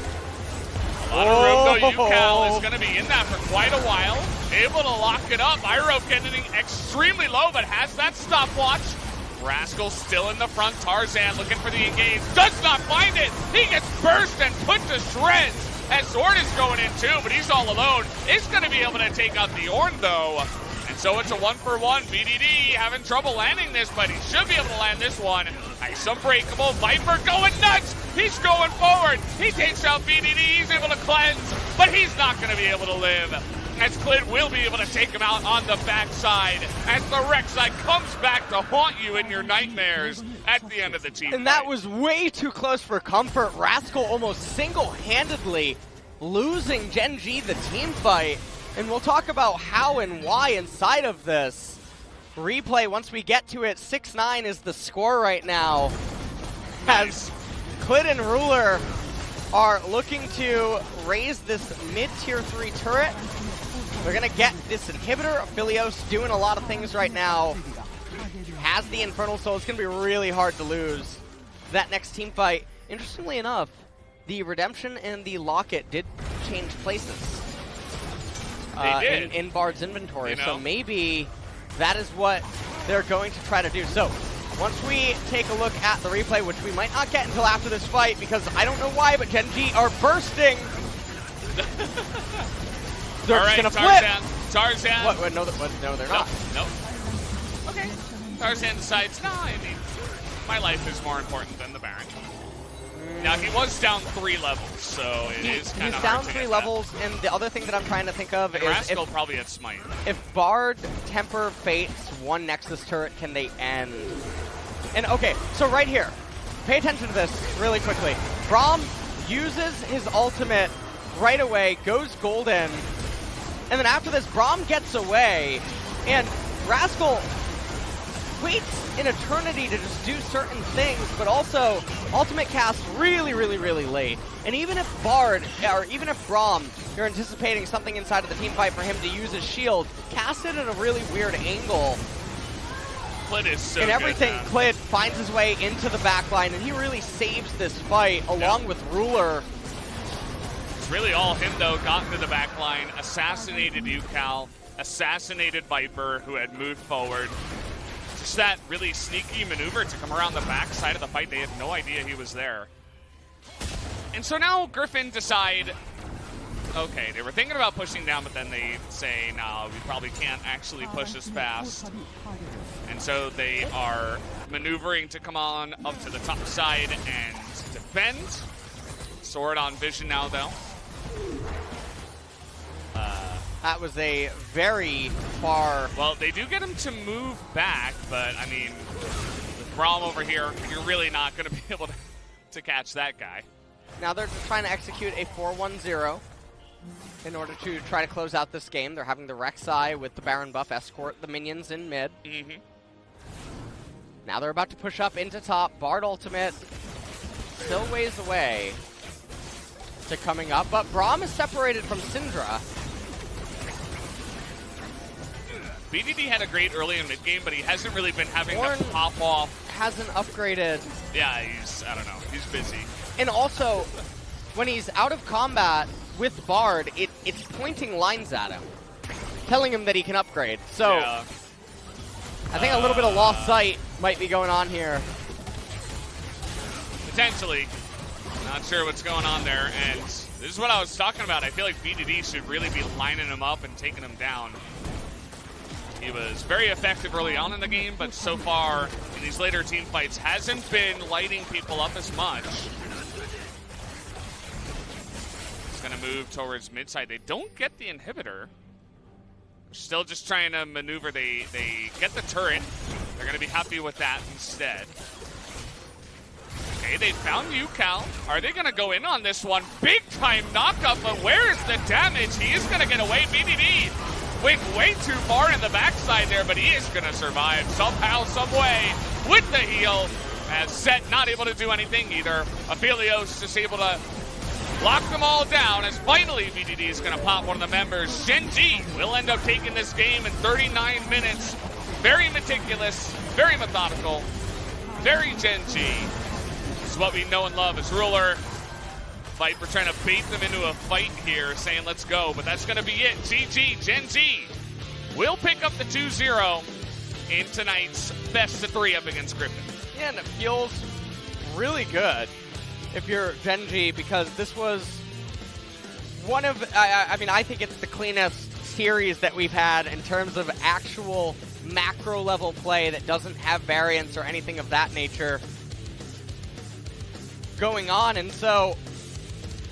S5: A lot of room, though. UCal is going to be in that for quite a while. Able to lock it up. Iroh getting extremely low, but has that stopwatch. Rascal still in the front. Tarzan looking for the engage. Does not find it. He gets burst and put to shreds. As Sword is going in too, but he's all alone. Is going to be able to take out the Ornn, though. And so it's a 1-for-1. BDD having trouble landing this, but he should be able to land this one. Nice unbreakable. Viper going nuts. He's going forward. He takes out BDD. He's able to cleanse, but he's not going to be able to live. As Clid will be able to take him out on the backside. As the Rek'Sai comes back to haunt you in your nightmares at the end of the team
S6: And
S5: fight.
S6: that was way too close for comfort. Rascal almost single-handedly losing Gen.G the team fight. And we'll talk about how and why inside of this. Replay, once we get to it, 6-9 is the score right now. As Clid and Ruler are looking to raise this mid-tier 3 turret. They're going to get this inhibitor. Aphelios doing a lot of things right now. Has the Infernal Soul. It's going to be really hard to lose that next team fight. Interestingly enough, the Redemption and the Locket did change places.
S5: They did.
S6: In Bard's inventory.
S5: You know?
S6: So maybe that is what they're going to try to do. So once we take a look at the replay, which we might not get until after this fight, because I don't know why, but Gen.G are bursting. They're
S5: All right,
S6: just going to flip.
S5: Tarzan.
S6: What? No, they're not.
S5: Nope. Okay. Tarzan decides, no, I mean, my life is more important than the Baron. Now, he was down 3 levels, so it is kind of hard
S6: He's down
S5: to
S6: 3
S5: get
S6: levels, and the other thing that I'm trying to think of
S5: that.
S6: is
S5: Rascal probably had Smite.
S6: if Bard Temper Fates one Nexus turret, can they end? And okay, so right here, pay attention to this really quickly. Braum uses his ultimate right away, goes golden, and then after this, Braum gets away, and Rascal waits an eternity to just do certain things, but also ultimate cast really, really, really late. And even if Bard, or even if Braum, you're anticipating something inside of the team fight for him to use his shield, cast it at a really weird angle.
S5: Clid is so
S6: and everything,
S5: good,
S6: Clid finds his way into the backline, and he really saves this fight along with Ruler.
S5: It's really all him, though. Got into the back line, assassinated UCal, assassinated Viper, who had moved forward. Just that really sneaky maneuver to come around the back side of the fight. They had no idea he was there. And so now Griffin decide, okay, they were thinking about pushing down, but then they say, no, we probably can't actually push as fast. And so they are maneuvering to come on up to the top side and defend. Sword on Vision now, though.
S6: That was a very far...
S5: Well, they do get him to move back, but, I mean, with Braum over here, you're really not going to be able to catch that guy.
S6: Now they're just trying to execute a 4-1-0 in order to try to close out this game. They're having the Rek'Sai with the Baron buff escort the minions in mid.
S5: Mm-hmm.
S6: Now they're about to push up into top. Bard ultimate still ways away to coming up, but Braum is separated from Syndra.
S5: BDD had a great early and mid game, but he hasn't really been having
S6: Ornn
S5: to pop off.
S6: Hasn't upgraded.
S5: Yeah, I don't know, he's busy.
S6: And also, when he's out of combat with Bard, it's pointing lines at him, telling him that he can upgrade. So,
S5: Yeah.
S6: I think a little bit of lost sight might be going on here.
S5: Potentially. Not sure what's going on there, and this is what I was talking about. I feel like BDD should really be lining him up and taking him down. He was very effective early on in the game, but so far in these later team fights hasn't been lighting people up as much. He's going to move towards mid side. They don't get the inhibitor. They're still just trying to maneuver. They get the turret. They're going to be happy with that instead. Okay, they found UCal. Are they going to go in on this one? Big time knockup, but where is the damage? He is going to get away. BDD went way too far in the backside there, but he is going to survive somehow, some way with the heal. As Set not able to do anything either. Aphelios just able to lock them all down as finally BDD is going to pop one of the members. Gen.G will end up taking this game in 39 minutes. Very meticulous, very methodical, very Gen.G. This is what we know and love as Ruler. Viper trying to bait them into a fight here, saying let's go, but that's going to be it. GG, Gen.G will pick up the 2-0 in tonight's best of 3 up against Griffin.
S6: Yeah, and it feels really good if you're Gen.G, because this was one of, I mean, I think it's the cleanest series that we've had in terms of actual macro level play that doesn't have variance or anything of that nature going on, and so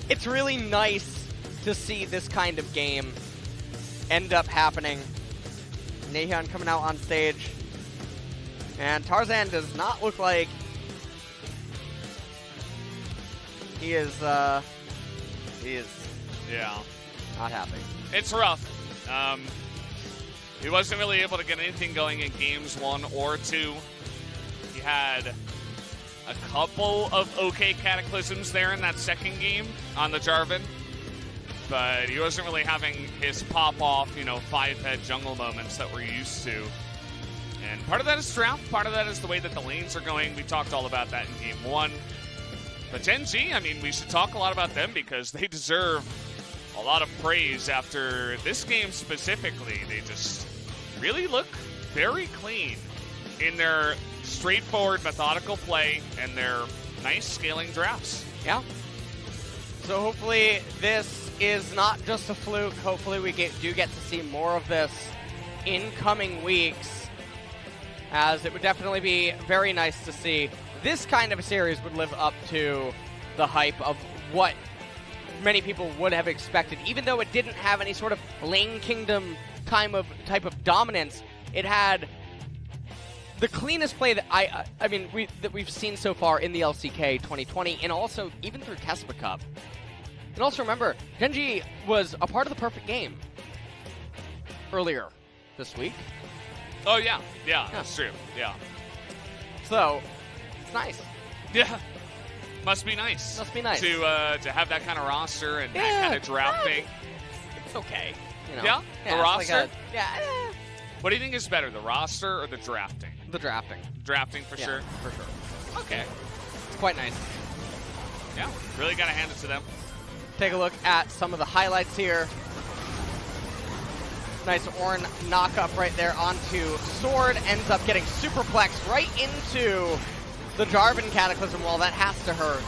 S6: it's really nice to see this kind of game end up happening. Nahyun coming out on stage, and Tarzan does not look like he is not happy.
S5: It's rough. He wasn't really able to get anything going in games 1 or 2. He had a couple of okay cataclysms there in that second game on the Jarvan. but he wasn't really having his pop-off, 5-head jungle moments that we're used to. And part of that is draft, part of that is the way that the lanes are going. We talked all about that in Game 1. But Gen.G, I mean, we should talk a lot about them because they deserve a lot of praise after this game specifically. They just really look very clean in their straightforward, methodical play and their nice scaling drafts.
S6: Yeah. So hopefully this is not just a fluke. Hopefully we do get to see more of this in coming weeks, as it would definitely be very nice to see. This kind of a series would live up to the hype of what many people would have expected. Even though it didn't have any sort of Lane Kingdom type of dominance, it had the cleanest play that we've seen so far in the LCK 2020, and also even through Kespa Cup. And also remember, Gen.G was a part of the perfect game earlier this week.
S5: Oh yeah, that's true. Yeah.
S6: So it's nice.
S5: Yeah. Must be nice.
S6: Must be nice
S5: to have that kind of roster and that kind of drafting.
S6: It's okay.
S5: Yeah, the roster.
S6: Like
S5: What do you think is better, the roster or the drafting?
S6: The drafting.
S5: Drafting for sure.
S6: For sure.
S5: Okay.
S6: It's quite nice.
S5: Yeah, really got to hand it to them.
S6: Take a look at some of the highlights here. Nice Ornn knock-up right there onto Sword. Ends up getting superplexed right into the Jarvan Cataclysm wall. That has to hurt.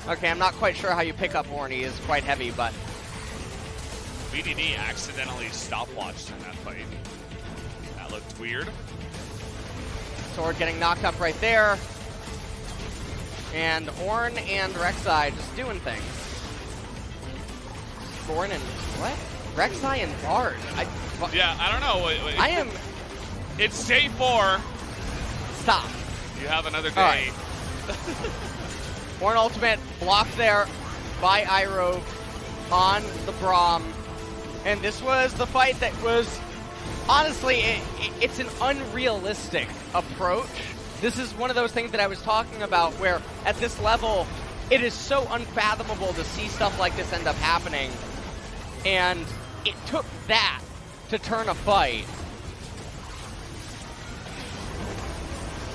S6: Okay, I'm not quite sure how you pick up Ornn. He is quite heavy, but...
S5: BDD accidentally stopwatched in that fight. That looked weird.
S6: Sword getting knocked up right there. And Ornn and Rek'Sai just doing things. Ornn and what? Rek'Sai and Bard.
S5: Yeah, I don't know.
S6: I am...
S5: It's day 4.
S6: Stop.
S5: You have another day.
S6: Right. Ornn ultimate blocked there by Iroh on the Braum. And this was the fight that was... Honestly, it's an unrealistic approach. This is one of those things that I was talking about where at this level, it is so unfathomable to see stuff like this end up happening. And it took that to turn a fight.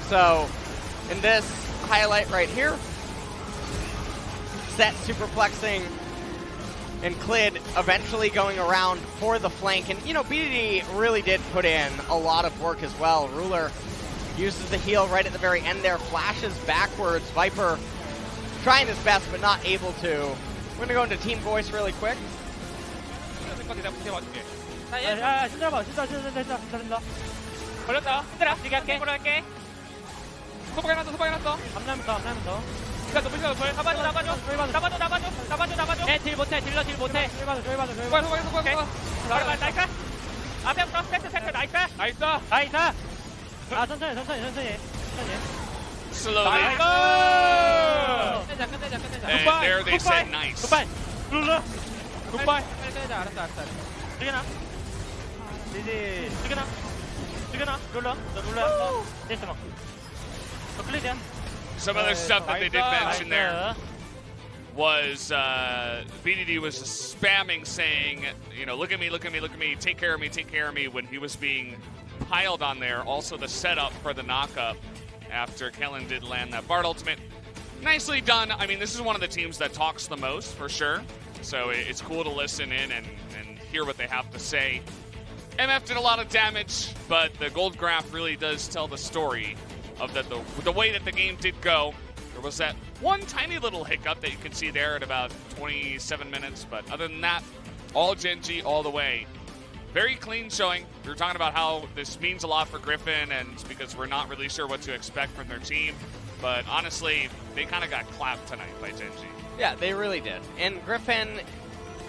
S6: So, in this highlight right here, Set superplexing and Clid eventually going around for the flank. And, BDD really did put in a lot of work as well. Ruler uses the heal right at the very end there, flashes backwards. Viper trying his best, but not able to. We're going to go into team voice really quick.
S7: 야, 신자 봐. 신자. 걸렸다. 힘들어. 이게 할게. 할게. 소박해놨어. 앞나면서. 자, 높이 높이. 잡아줘. 딜 못해. 딜러 딜 못해. 저기 봐줘. 나이스. 앞에부터 세트. 나이스. 아, 천천히.
S5: Slowly.
S7: 끝내자.
S5: And there they said nice.
S7: 굿바이. 룰러. 굿바이. 알았어. 죽여놔. 죽여놔. 룰러. 너 룰러야. 됐어 막. 클리드야.
S5: Some other stuff that they did mention there was BDD was spamming saying, look at me, take care of me when he was being piled on there. Also the setup for the knockup after Kellen did land that Bard ultimate. Nicely done. I mean, this is one of the teams that talks the most for sure. So it's cool to listen in and hear what they have to say. MF did a lot of damage, but the gold graph really does tell the story of the way that the game did go. There was that one tiny little hiccup that you can see there at about 27 minutes, but other than that, all Gen.G all the way. Very clean showing. We were talking about how this means a lot for Griffin, and it's because we're not really sure what to expect from their team. But honestly, they kind of got clapped tonight by Gen.G.
S6: Yeah, they really did. And Griffin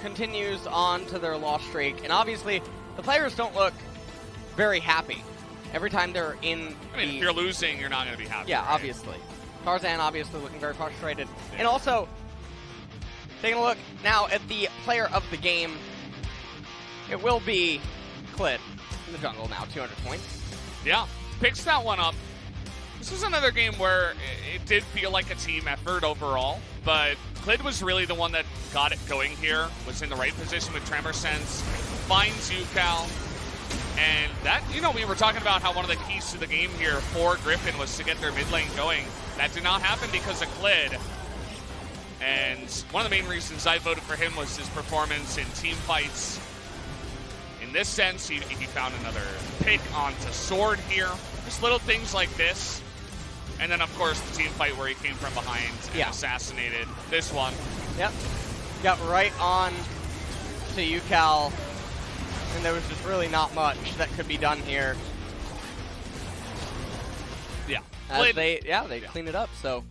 S6: continues on to their loss streak, and obviously the players don't look very happy. Every time they're in
S5: if you're losing, you're not going to be happy.
S6: Yeah,
S5: right?
S6: obviously. Tarzan obviously looking very frustrated. Yeah. And also, taking a look now at the player of the game, it will be Clid in the jungle now, 200 points.
S5: Yeah, picks that one up. This was another game where it did feel like a team effort overall, but Clid was really the one that got it going here, was in the right position with Tremor Sense, finds UCal, and that, you know, we were talking about how one of the keys to the game here for Griffin was to get their mid lane going. That did not happen because of Clid. And one of the main reasons I voted for him was his performance in team fights. In this sense, he found another pick onto Sword here. Just little things like this. And then, of course, the team fight where he came from behind and assassinated this one.
S6: Yep. Got right on to UCal, and there was just really not much that could be done here.
S5: Yeah.
S6: As they clean it up. So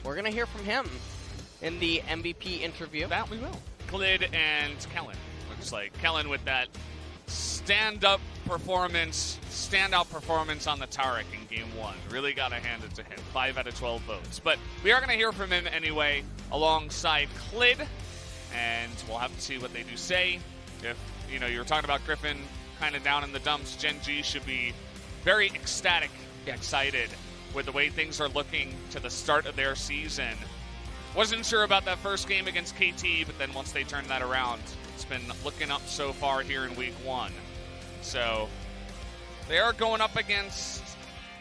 S6: we're going to hear from him in the MVP interview.
S5: That we will. Clid and Kellen. Looks like Kellen with that standout performance on the Tarek in game 1. Really got to hand it to him. 5 out of 12 votes. But we are going to hear from him anyway alongside Clid, and we'll have to see what they do say. If, you know, you were talking about Griffin kind of down in the dumps, Gen.G should be very ecstatic, excited with the way things are looking to the start of their season. Wasn't sure about that first game against KT, but then once they turned that around, it's been looking up so far here in week 1. So they are going up against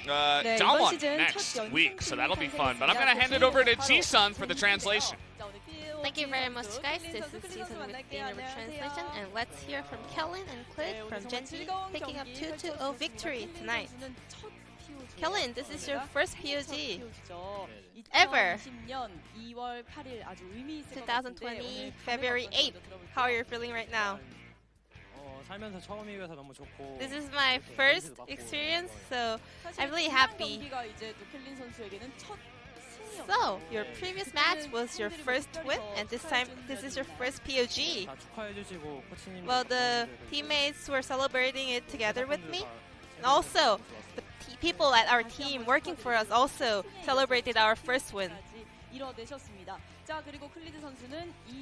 S5: Dawon next week, so that'll be fun. But I'm going to hand it over to Ji-sun for the translation.
S1: Thank you very much, guys. This is Season with the translation, and let's hear from Kellen and Clid from Gen.G picking up 2-0 victory tonight. Kellen, this is your first POG ever. 2020, February 8th. How are you feeling right now?
S7: 살면서 처음이어서 너무 좋고.
S1: This is my first experience, so I'm really happy. So, your previous match was your first win, and this time this is your first POG. Well, the teammates were celebrating it together with me, and also the people at our team working for us also celebrated our first win.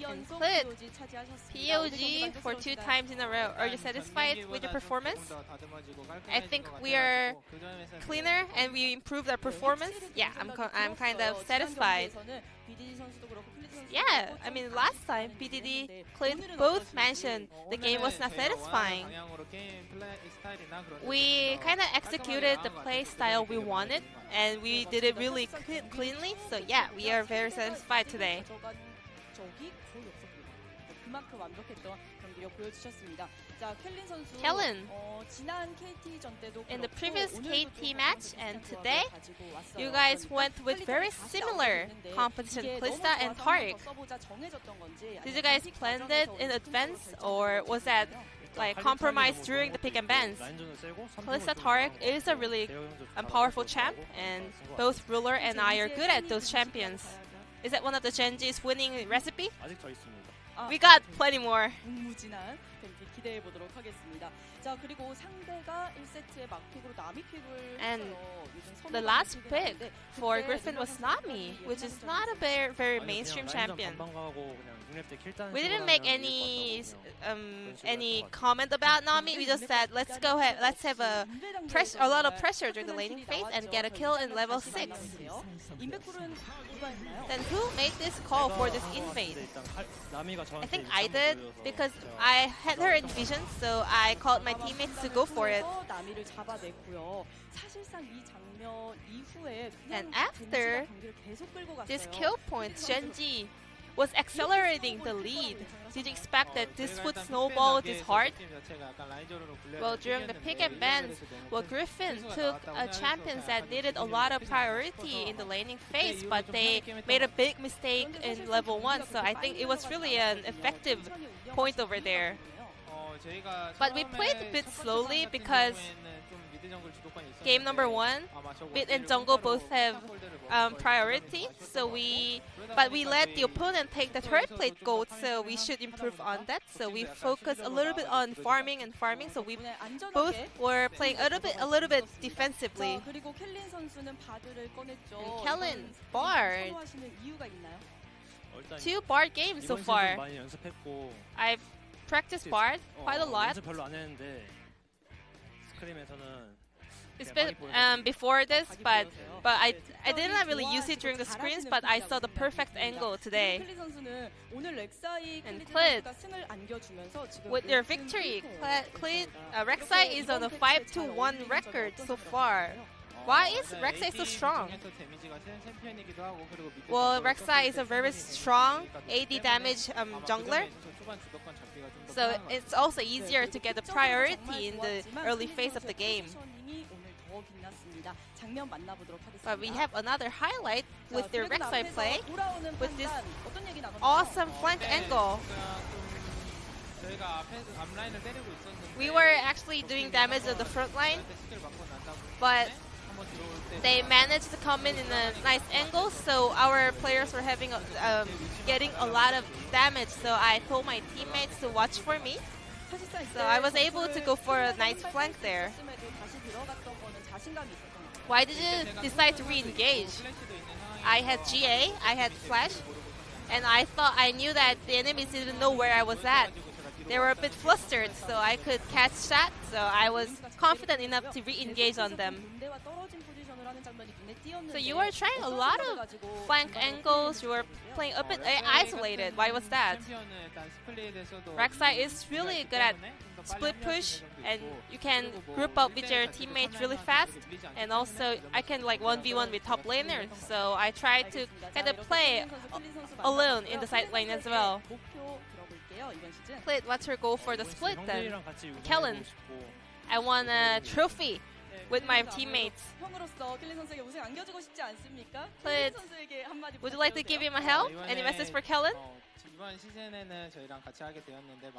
S1: And Clid, POG for 2 times in a row. Are you satisfied with your performance? I think we are cleaner and we improved our performance. Yeah, I'm kind of satisfied. Yeah, I mean last time BDD, Clid both mentioned the game was not satisfying. We kind of executed the play style we wanted, and we did it really cleanly. So yeah, we are very satisfied today. Kellen, in the previous KT match and today, you guys went with very similar competition, Kalista and Tarek. Did you guys plan it in advance, or was that like compromised during the pick and bans? Kalista Tarek is a really powerful champ, and both Ruler and I are good at those champions. Is that one of the Gen.G's winning recipe? We got plenty more. And the last pick for Griffin was Nami, which is not a very mainstream champion. We didn't make any comment about Nami. We just said let's go ahead, let's have a lot of pressure during the laning phase and get a kill in level 6. Then who made this call for this invade? I think I did, because I had her in vision, so I called my teammates to go for it. And after this kill point, Gen.G was accelerating the lead. Did you expect that this would snowball this hard? Well, during the pick and bans, Griffin took champions that needed a lot of priority in the laning phase, but they made a big mistake in level 1, so I think it was really an effective point over there. But we played a bit slowly because game number 1, mid and jungle both have priority, so we let the opponent take the third plate gold, so we should improve on that. So we focus a little bit on farming, so we both were playing a little bit defensively. And Kellen, Bard. 2 Bard games so far. I've practiced Bard quite a lot. before this, but I didn't really use it during the screens, but I saw the perfect angle today. And Clit, with your victory, Rek'Sai is on a 5-1 record so far. Why is Rek'Sai so strong? Well, Rek'Sai is a very strong AD damage jungler, so it's also easier to get the priority in the early phase of the game. But we have another highlight with their Rek'Sai play, with this awesome flank angle. We were actually doing damage at the front line, but they managed to come in a nice angle, so our players were getting a lot of damage, so I told my teammates to watch for me. So I was able to go for a nice flank there. Why did you decide to re-engage? I had GA, I had Flash, and I knew that the enemies didn't know where I was at. They were a bit flustered, so I could catch shots, so I was confident enough to re-engage on them. So you were trying a lot of flank angles, you were playing a bit isolated. Why was that? Rek'Sai is really good at split push, and you can group up with your teammates really fast, and also I can like 1v1 with top laner, so I tried to kind of play alone in the side lane as well. Clit, what's your goal for the split then? Kellen, I won a trophy with my teammates. Clit, would you like to give him a help? Any message for Kellen?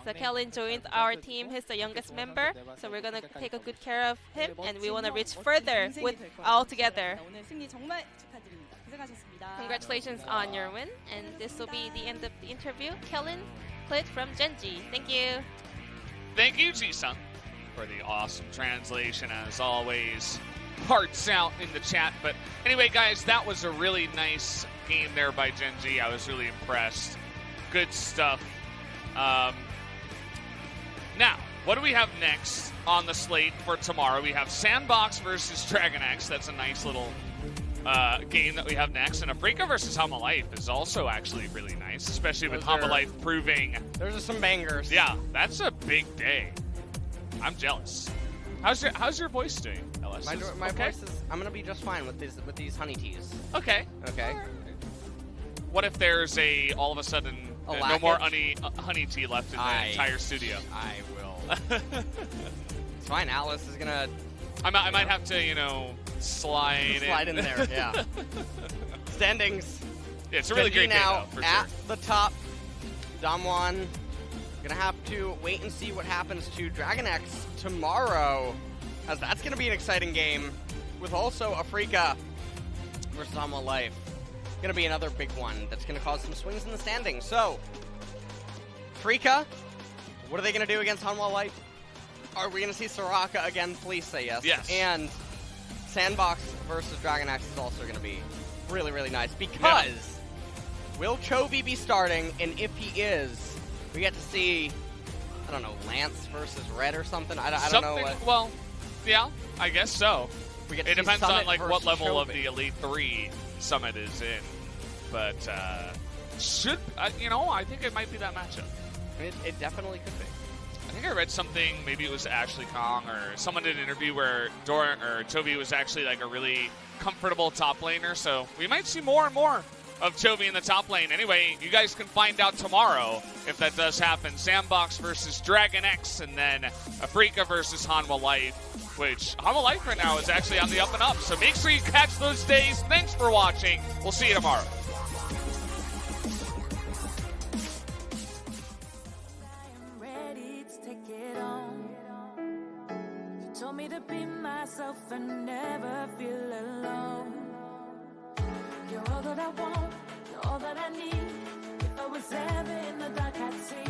S1: So Kellen joined our team. He's the youngest member, so we're gonna take a good care of him, and we want to reach further with all together. Congratulations on your win, and this will be the end of the interview. Kellen, Clit from Gen.G. Thank you.
S5: Thank you, Ji-sung, for the awesome translation, as always. Hearts out in the chat. But anyway, guys, that was a really nice game there by Gen.G. I was really impressed. Good stuff. Now, what do we have next on the slate for tomorrow? We have Sandbox versus Dragon X. That's a nice little game that we have next. And Afrika versus Hama Life is also actually really nice, especially with Hama Life proving...
S6: Those are some bangers.
S5: Yeah, that's a big day. I'm jealous. How's your voice doing, LS?
S6: My voice is... I'm going to be just fine with these honey teas.
S5: Okay.
S6: Okay.
S5: What if there's all of a sudden, no more honey tea left in the entire studio?
S6: I will. It's fine. Alice is going to...
S5: I might have to, slide in
S6: there, yeah. Standings.
S5: Yeah, it's a really great
S6: now
S5: game, though, for
S6: at
S5: sure.
S6: the top. Damwon gonna have to wait and see what happens to Dragon X tomorrow, as that's gonna be an exciting game with also Afrika versus Hama Life. Gonna be another big one that's gonna cause some swings in the standings. So, Afrika, what are they gonna do against Hama Life? Are we gonna see Soraka again? Please say yes.
S5: Yes.
S6: And Sandbox versus Dragon X is also gonna be really, really nice, because will Chovy be starting? And if he is, we get to see, I don't know, Lance versus Red or something. I don't know what.
S5: Well, yeah, I guess so.
S6: We get
S5: It
S6: to see
S5: depends
S6: Summit
S5: on what
S6: versus
S5: level of
S6: Chovy.
S5: the Elite 3 Summit is in, but I think it might be that matchup.
S6: It definitely could be.
S5: I think I read something, maybe it was Ashley Kong or someone did an interview where Chovy was actually like a really comfortable top laner, so we might see more and more of Chovy in the top lane. Anyway, you guys can find out tomorrow if that does happen. Sandbox versus Dragon X, and then Afrika versus Hanwha Life, which Hanwha Life right now is actually on the up and up, so make sure you catch those days. Thanks for watching. We'll see you tomorrow.
S8: Told me to be myself and never feel alone. You're all that I want, you're all that I need. If I was ever in the dark, I'd see